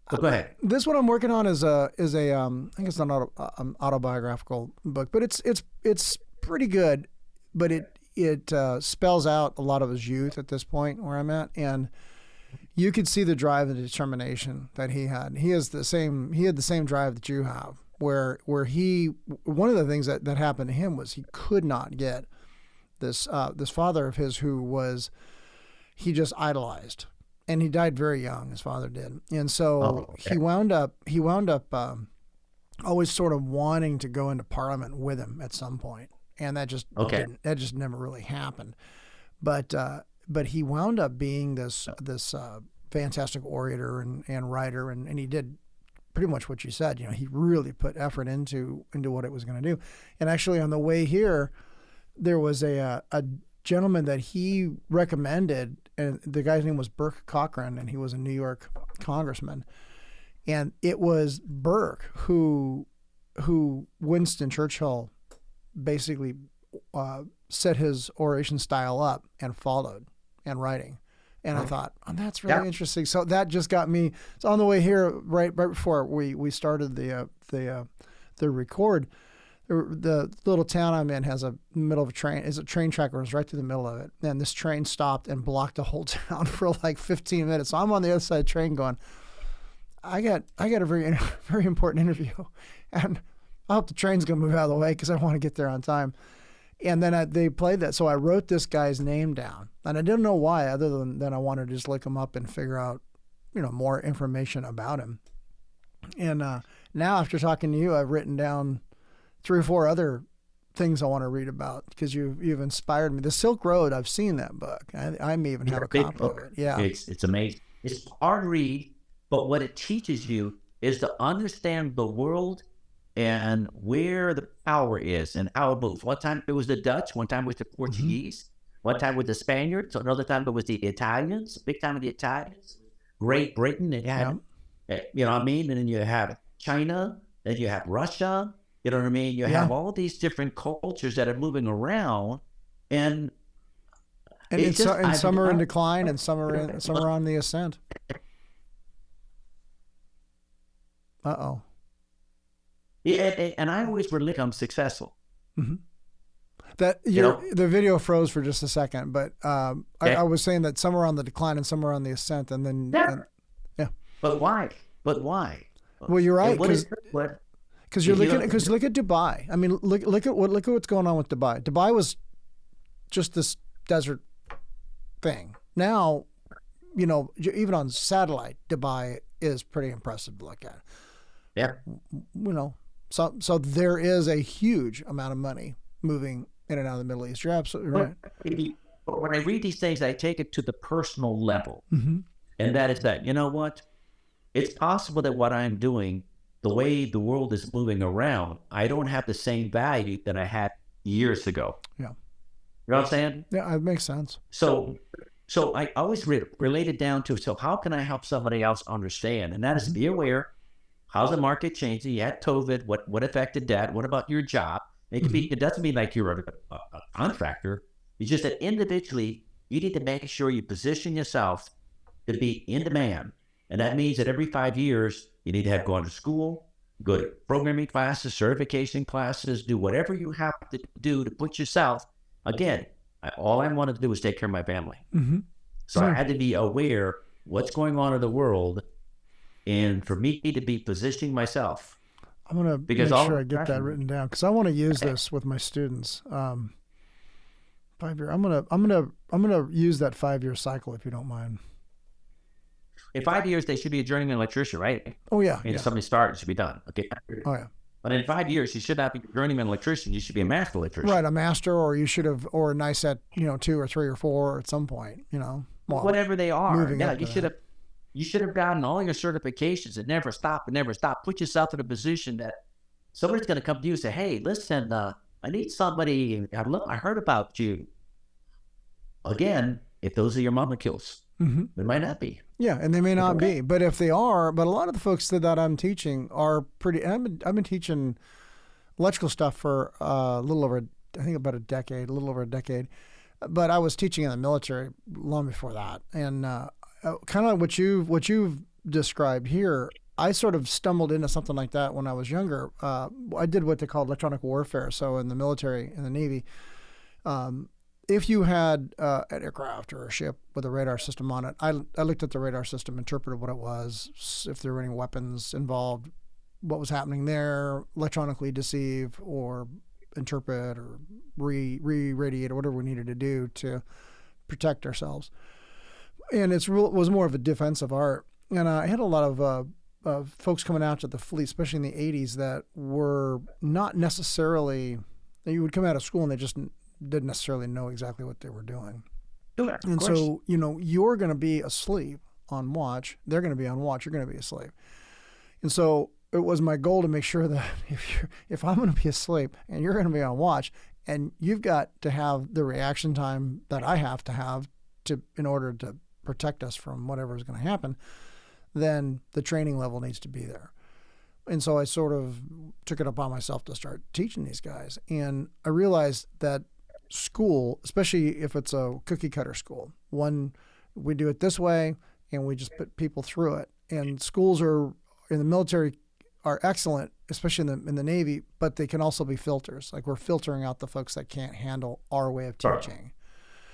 Go ahead. This one I'm working on is I think it's an autobiographical book, but it's pretty good. But it spells out a lot of his youth at this point where I'm at, and you could see the drive and determination that he had. He had the same drive that you have, where one of the things that happened to him was he could not get this father of his he just idolized. And he died very young, his father did. And so he wound up always sort of wanting to go into Parliament with him at some point. And that just never really happened. But he wound up being this fantastic orator and writer, and he did pretty much what you said. He really put effort into what it was going to do. And actually on the way here, there was a gentleman that he recommended, and the guy's name was Burke Cochran, and he was a New York congressman. And it was Burke who Winston Churchill basically set his oration style up and followed and writing. And I thought, that's really interesting. So that just got me. So on the way here, right before we started the record, the little town I'm in has a middle of a train. Is a train track runs right through the middle of it, and this train stopped and blocked the whole town for like 15 minutes. So I'm on the other side of the train going, I got a very very important interview, and I hope the train's gonna move out of the way because I want to get there on time. And then they played that, so I wrote this guy's name down, and I didn't know why, other than I wanted to just look him up and figure out, more information about him. And now after talking to you, I've written down 3 or 4 other things I want to read about because you've inspired me. The Silk Road, I've seen that book. I may even have a copy of it. Yeah, it's amazing. It's hard to read, but what it teaches you is to understand the world and where the power is and how it moves. One time it was the Dutch, one time it was the Portuguese, one time with the Spaniards, another time it was the Italians. Big time of the Italians, Great Britain. It had, you know what I mean, and then you have China, then you have Russia. You know what I mean? You have all these different cultures that are moving around, and some are in decline, and some are on the ascent. Yeah, and I always relate I'm successful. That the video froze for just a second, but I was saying that some are on the decline and some are on the ascent, and then But why? Well, you're right. Because look at Dubai. I mean, look at what's going on with Dubai. Dubai was just this desert thing. Now, even on satellite, Dubai is pretty impressive to look at. Yeah. So there is a huge amount of money moving in and out of the Middle East. You're absolutely right. But when I read these things, I take it to the personal level, and that is that what, it's possible that what I'm doing, the way the world is moving around, I don't have the same value that I had years ago. Yeah. You know what I'm saying? Yeah, it makes sense. So I always relate it down to, so how can I help somebody else understand? And that is be aware how's the market changing? You had COVID. What affected that? What about your job? It could be. It doesn't mean like you're a contractor. It's just that individually, you need to make sure you position yourself to be in demand, and that means that every 5 years you need to have gone to school, go to programming classes, certification classes, do whatever you have to do to put yourself. Again, all I wanted to do was take care of my family. So I had to be aware what's going on in the world, and for me to be positioning myself. I'm gonna make sure I get that written down because I want to use this with my students. 5 year. I'm gonna use that 5 year cycle if you don't mind. In 5 years, they should be a journeyman electrician, right? Oh yeah. And if somebody starts, it should be done. Okay. Oh yeah. But in 5 years, you should not be a journeyman electrician. You should be a master electrician. Right, a master, or you should have, or a nice at 2 or 3 or 4 at some point. Well, whatever they are. Yeah, you should that. have. You should have gotten all your certifications and never stop. Put yourself in a position that somebody's going to come to you and say, "Hey, listen, I need somebody. I heard about you." Again, if those are your molecules, it might not be. Yeah, and they may not be, but if they are, but a lot of the folks that I'm teaching are pretty. I've been teaching electrical stuff for a little over a decade. But I was teaching in the military long before that, and kind of what you've described here. I sort of stumbled into something like that when I was younger. I did what they called electronic warfare. So in the military, in the Navy, if you had an aircraft or a ship with a radar system on it, I looked at the radar system, interpreted what it was, if there were any weapons involved, what was happening there, electronically deceive or interpret or re-radiate or whatever we needed to do to protect ourselves. And it was more of a defensive art. And I had a lot of folks coming out to the fleet, especially in the 80s, that were not necessarily, you would come out of school and they just didn't necessarily know exactly what they were doing. Sure, and so, you're going to be asleep on watch. They're going to be on watch. You're going to be asleep. And so it was my goal to make sure that if I'm going to be asleep and you're going to be on watch, and you've got to have the reaction time that I have to have in order to protect us from whatever is going to happen, then the training level needs to be there. And so I sort of took it upon myself to start teaching these guys. And I realized that school, especially if it's a cookie cutter school, we do it this way and we just put people through it. And schools in the military are excellent, especially in the Navy, but they can also be filters. Like we're filtering out the folks that can't handle our way of teaching.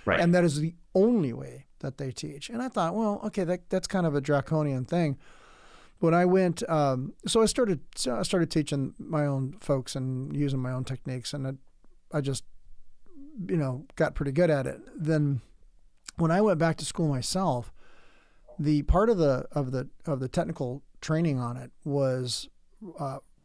Right. And that is the only way that they teach. And I thought, well, okay, that's kind of a draconian thing. When I went, so I started teaching my own folks and using my own techniques, and I just, got pretty good at it. Then when I went back to school myself, the part of the technical training on it was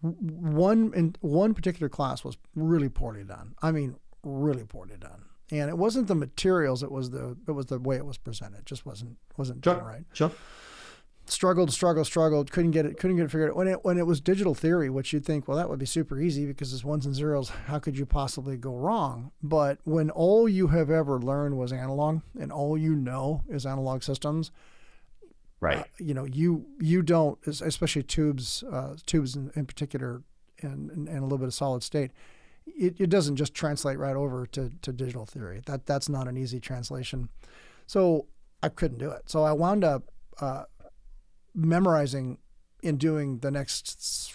one particular class was really poorly done. I mean, really poorly done. And it wasn't the materials; it was the way it was presented. It just wasn't done right. Sure. Struggled. Couldn't get it figured out. When it was digital theory, which you'd think, well, that would be super easy because it's ones and zeros. How could you possibly go wrong? But when all you have ever learned was analog, and all you know is analog systems, right? You don't, especially tubes in particular, and a little bit of solid state. It doesn't just translate right over to digital theory. That's not an easy translation. So I couldn't do it. So I wound up memorizing and doing the next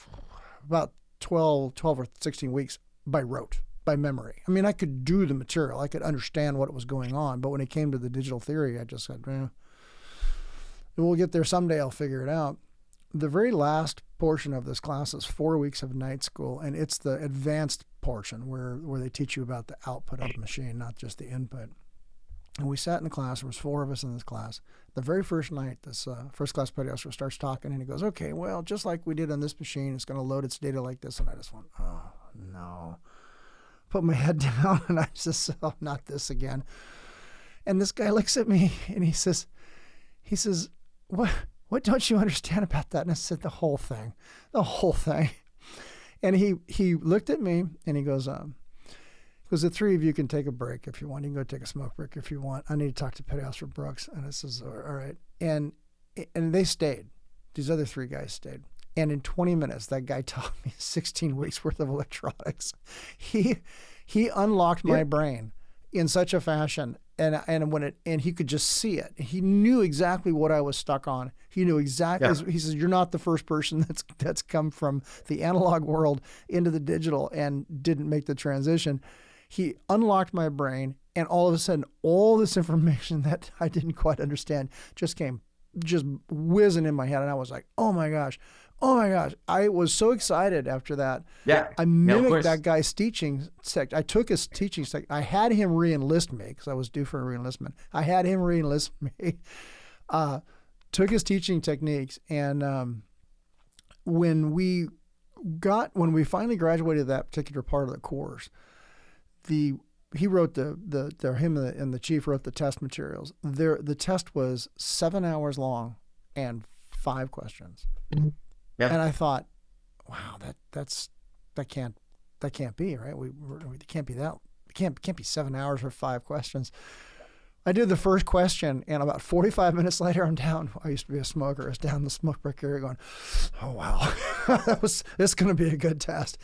about 12 or 16 weeks by rote, by memory. I mean, I could do the material. I could understand what was going on. But when it came to the digital theory, I just said, we'll get there someday. I'll figure it out. The very last portion of this class is 4 weeks of night school, and it's the advanced portion where they teach you about the output of the machine, not just the input. And we sat in the class. There was 4 of us in this class. The very first night, this first class petty officer starts talking, and he goes, okay, well, just like we did on this machine, it's going to load its data like this. And I just went, oh, no. Put my head down, and I just, oh, not this again. And this guy looks at me, and he says, what don't you understand about that? And I said, the whole thing. And he looked at me, and he goes, because the 3 of you can take a break if you want. You can go take a smoke break if you want. I need to talk to Petty Officer Brooks. And I says, all right. And they stayed. These other 3 guys stayed. And in 20 minutes, that guy taught me 16 weeks worth of electronics. He unlocked my brain in such a fashion, and he could just see it. He knew exactly what I was stuck on. He knew exactly. Yeah. He says, "You're not the first person that's come from the analog world into the digital and didn't make the transition." He unlocked my brain, and all of a sudden, all this information that I didn't quite understand just whizzing in my head, and I was like, "Oh my gosh." I was so excited after that. Yeah. I mimicked that guy's teaching sect. I took his teaching sect. I had him re-enlist me because I was due for a re-enlistment. I had him re-enlist me. Took his teaching techniques, and when we finally graduated that particular part of the course, he wrote him and the chief wrote the test materials. The test was 7 hours long and 5 questions. Yeah. And I thought, wow, that can't be right. It can't be that. It can't be 7 hours for 5 questions. I did the first question, and about 45 minutes later, I'm down. I used to be a smoker. I was down the smoke break area going, oh wow, this going to be a good test.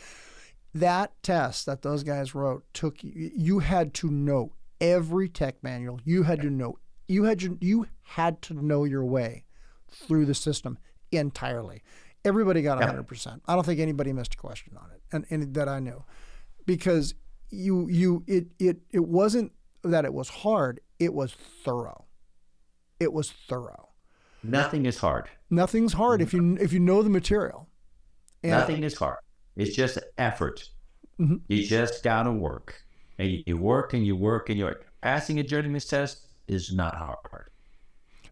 That test that those guys wrote you had to know every tech manual. You had to know your way through the system entirely. Everybody got 100%. I don't think anybody missed a question on it, and that I knew, because it wasn't that it was hard. It was thorough. Nothing is hard. Nothing's hard if you know the material. And Nothing is hard. It's just effort. Mm-hmm. You just gotta work, and you work and you work, and you're passing a journeyman's test is not hard.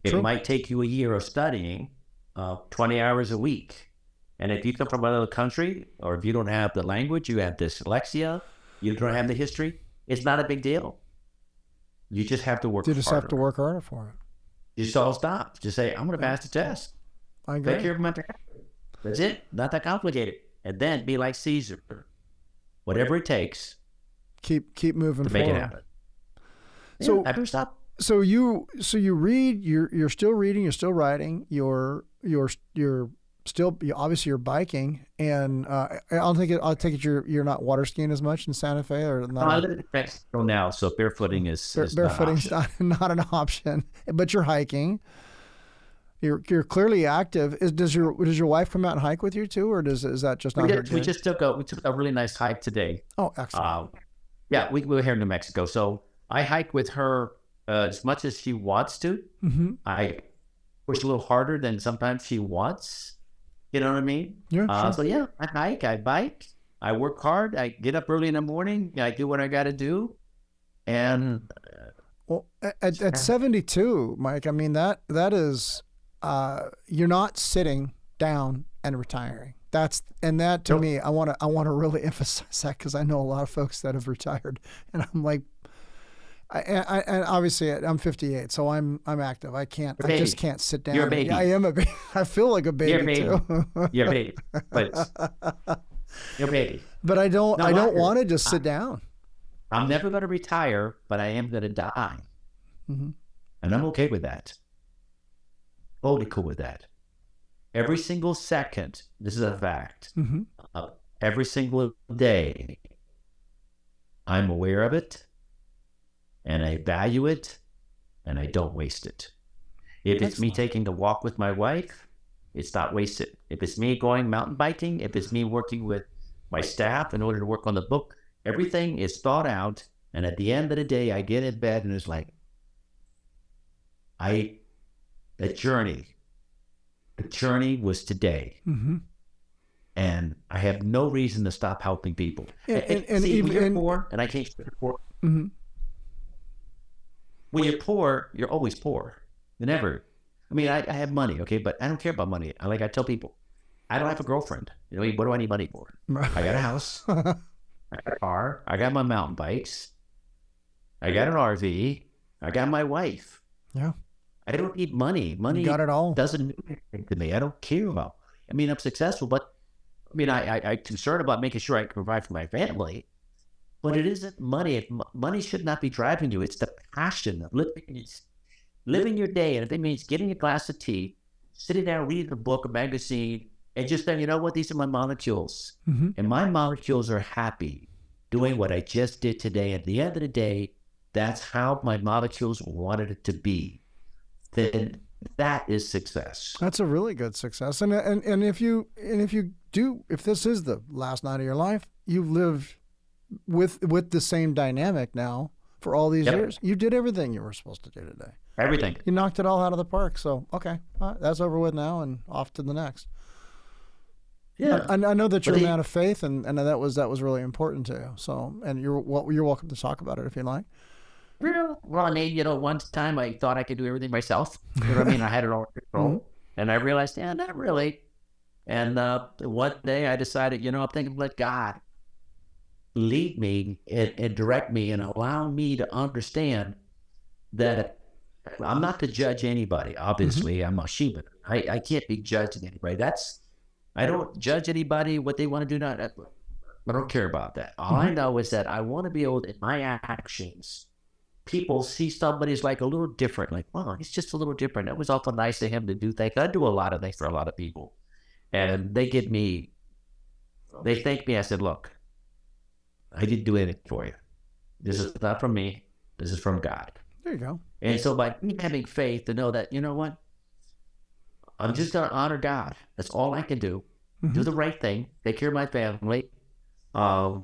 It might take you a year of studying. 20 hours a week. And if you come from another country, or if you don't have the language, you have dyslexia, you don't have the history, it's not a big deal. You just have to work harder. You just have to work harder for it. You just all stop. Just say, I'm going to pass the test. I agree. Take care of my test. That's it. Not that complicated. And then be like Caesar. Whatever it takes. Keep moving to forward. make it happen. So never stop. So you read. You're still reading. You're still writing. You're still obviously you're biking, and I'll take it you're not water skiing as much in Santa Fe, or not. I live in Mexico now, so barefooting is barefooting's not an option. But you're hiking. You're clearly active. Does your wife come out and hike with you too, or is that just not? We took a really nice hike today. Oh, excellent. We were here in New Mexico, so I hike with her as much as she wants to. Mm-hmm. I push a little harder than sometimes she wants. You know what I mean? Yeah. Sure. So yeah, I hike, I bike, I work hard, I get up early in the morning, I do what I got to do, and well, at 72, Mike, I mean that is you're not sitting down and retiring. That to me, I want to really emphasize that, because I know a lot of folks that have retired, and I'm like, and obviously I'm 58, so I'm active. I just can't sit down. You're a baby. I am a baby. I feel like a baby. You're a baby. Too. You're a baby. But you're a baby. But I don't want to just sit down. I'm never going to retire, but I am going to die. Mm-hmm. And I'm okay with that. Totally cool with that. Every single second, this is a fact. Mm-hmm. Every single day, I'm aware of it, and I value it, and I don't waste it. If it's me taking a walk with my wife, it's not wasted. If it's me going mountain biking, if it's me working with my staff in order to work on the book, everything is thought out, and at the end of the day, I get in bed and it's like, the journey was today. Mm-hmm. And I have no reason to stop helping people. And when you're poor, and I can't say poor. Mm-hmm. When you're poor, you're always poor. You never. I mean, I have money, okay, but I don't care about money. I tell people, I don't have a girlfriend. You know, what do I need money for? I got a house, I got a car, I got my mountain bikes, I got an RV, I got my wife. Yeah. I don't need money. Money you got it all. Doesn't mean anything to me. I don't care about. I mean, I'm successful, but I mean, I'm concerned about making sure I can provide for my family. But it isn't money. Money should not be driving you. It's the passion of living your day. And if it means getting a glass of tea, sitting down, reading a book, a magazine, and just saying, you know what, these are my molecules. And my molecules are happy doing what I just did today. At the end of the day, that's how my molecules wanted it to be. Then that is success. That's a really good success. And if this is the last night of your life, you've lived with the same dynamic now for all these years. You did everything you were supposed to do today. Everything. You knocked it all out of the park. So, okay, that's over with now and off to the next. Yeah. I know that you're a man of faith, and that was really important to you. So, and you're welcome to talk about it if you like. Well, I mean, one time I thought I could do everything myself. You know what I mean? I had it all under control. And I realized, not really. And one day I decided, I'm thinking, let God lead me and direct me and allow me to understand that I'm not to judge anybody. Obviously, I'm a Sheba. I can't be judging anybody. I don't judge anybody, what they want to do. I don't care about that. All I know is that I want to be able to, in my actions, people see somebody's like a little different, like, wow, he's just a little different. It was awful nice of him to do things. I do a lot of things for a lot of people. And they thank me. I said, look, I didn't do anything for you. This is not from me. This is from God. There you go. And so by me having faith to know that, you know what? I'm just going to honor God. That's all I can do. Do the right thing. Take care of my family. And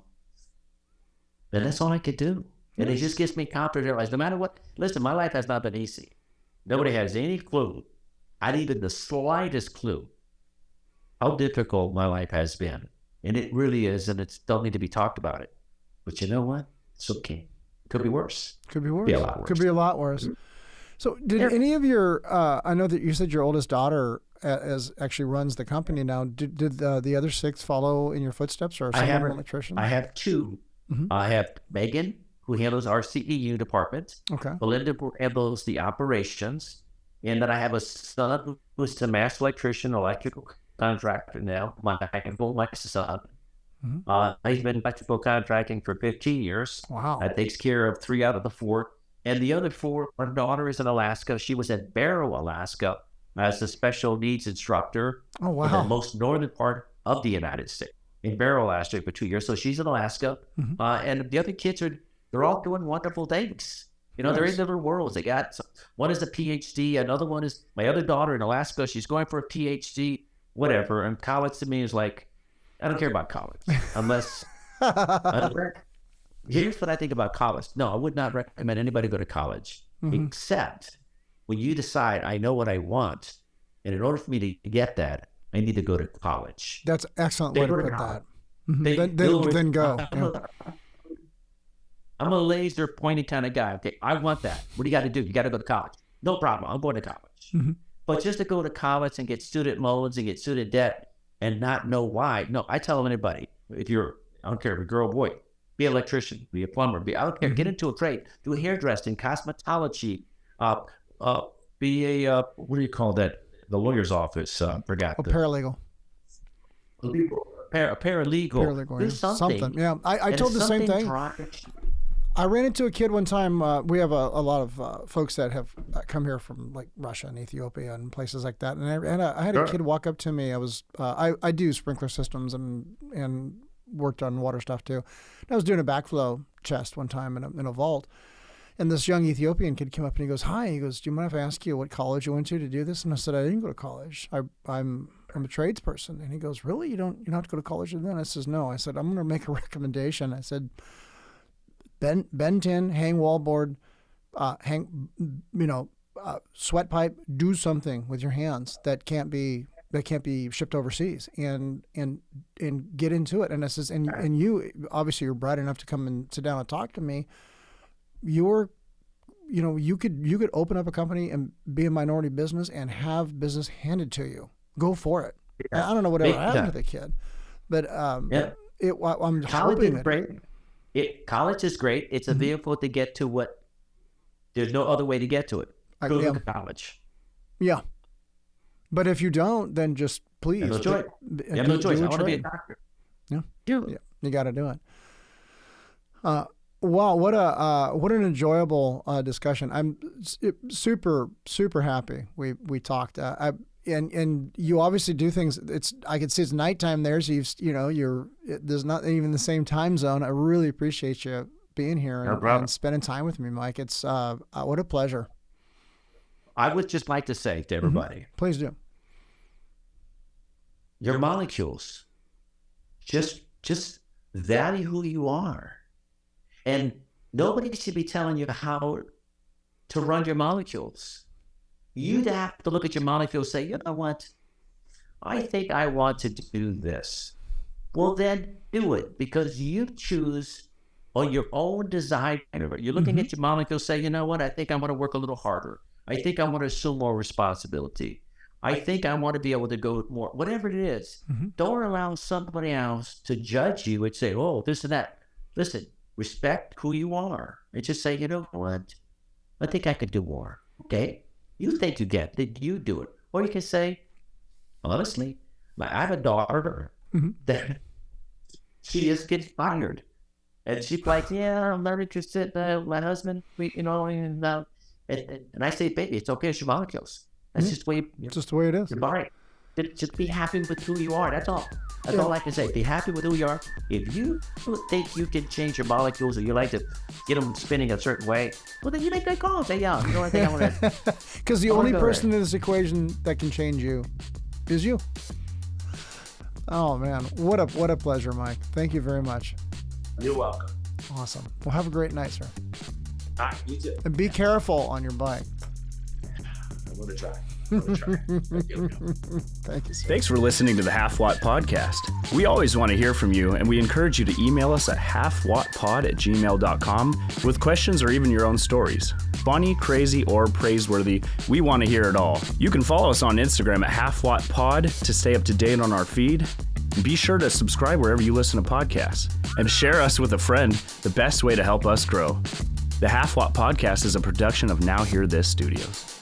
that's all I could do. And it just gives me confidence to realize no matter what, listen, my life has not been easy. Nobody has any clue, not even the slightest clue, how difficult my life has been. And it really is, and it don't need to be talked about it. But you know what? It's okay. Could be worse. Could be worse. Be a lot worse. Could be a lot worse. So did any of your, I know that you said your oldest daughter actually runs the company now. Did the other 6 follow in your footsteps, or some of them electricians? I have 2. I have Megan, who handles our CEU department. Okay. Belinda, who handles the operations. And then I have a son who's a master electrician, electrical contractor now. My son. He's been electrical contracting for 15 years. Wow. That takes care of 3 out of the 4. And the other 4, my daughter is in Alaska. She was at Barrow, Alaska, as a special needs instructor. Oh, wow. In the most northern part of the United States. In Barrow, Alaska for 2 years. So she's in Alaska. And the other kids they're all doing wonderful things. They're in little worlds. They got, one is a PhD. Another one is my other daughter in Alaska. She's going for a PhD, whatever. And college to me is like, I don't care about college unless, here's what I think about college. No, I would not recommend anybody go to college, except when you decide, I know what I want. And in order for me to get that, I need to go to college. That's an excellent way to put that. Then go. I'm a laser pointing kind of guy. Okay, I want that. What do you got to do? You got to go to college. No problem. I'm going to college. But just to go to college and get student loans and get student debt and not know why. No, I tell anybody, I don't care if you're a girl or boy, be an electrician, be a plumber, I don't care, get into a trade, do hairdressing, cosmetology, be a, what do you call that? The lawyer's office, forgot. Paralegal. A paralegal. Do something. Yeah, I told the same thing. I ran into a kid one time. We have a lot of folks that have come here from like Russia and Ethiopia and places like that. And I had a kid walk up to me. I do sprinkler systems and worked on water stuff too. And I was doing a backflow chest one time in a vault. And this young Ethiopian kid came up and he goes, "Hi." He goes, "Do you mind if I ask you what college you went to do this?" And I said, "I didn't go to college. I'm a tradesperson." And he goes, "Really? You don't have to go to college?" And then I says, "No." I said, "I'm going to make a recommendation." I said, bend tin, hang wallboard, sweat pipe. Do something with your hands that can't be shipped overseas, and get into it. And I says, and you obviously you're bright enough to come and sit down and talk to me. You could open up a company and be a minority business and have business handed to you. Go for it. Yeah. I don't know whatever happened to the kid, but I'm hoping is great. College is great. It's a vehicle to get to what. There's no other way to get to it. Go to college. Yeah, but if you don't, then just please. You have no choice. I want to be a doctor. Yeah, you got to do it. Wow, what an enjoyable discussion. I'm super happy we talked. and you obviously do things. I can see it's nighttime there, so there's not even the same time zone. I really appreciate you being here and spending time with me, Mike. It's what a pleasure. I would just like to say to everybody, please do. Your molecules, just value who you are, and nobody should be telling you how to run your molecules. You'd have to look at your molecules and say, you know what? I think I want to do this. Well, then do it, because you choose on your own design. You're looking at your molecules, say, you know what? I think I want to work a little harder. I think I want to assume more responsibility. I think I want to be able to go more, whatever it is. Don't allow somebody else to judge you and say, oh, this and that. Listen, respect who you are and just say, you know what? I think I could do more. Okay? You think you get it, you do it. Or you can say, honestly, I have a daughter that she just gets fired. And she's like, yeah, I'm not interested. My husband, and I say, baby, it's okay, it's your molecules. That's just the way just the way it is. You're right. Just be happy with who you are. That's all. That's all I can say. Be happy with who you are. If you think you can change your molecules, or you like to get them spinning a certain way, well, then you make that call. Say, yeah, you know what I think I want to. Because the only person in this equation that can change you is you. Oh man, what a pleasure, Mike. Thank you very much. You're welcome. Awesome. Well, have a great night, sir. All right, you too. And be careful on your bike. I'm going to try. Thank you, sir. Thanks for listening to the Half Watt Podcast. We always want to hear from you, and we encourage you to email us at halfwattpod@gmail.com with questions or even your own stories. Funny, crazy, or praiseworthy, we want to hear it all. You can follow us on Instagram at halfwattpod to stay up to date on our feed. And be sure to subscribe wherever you listen to podcasts. And share us with a friend, the best way to help us grow. The Half Watt Podcast is a production of Now Hear This Studios.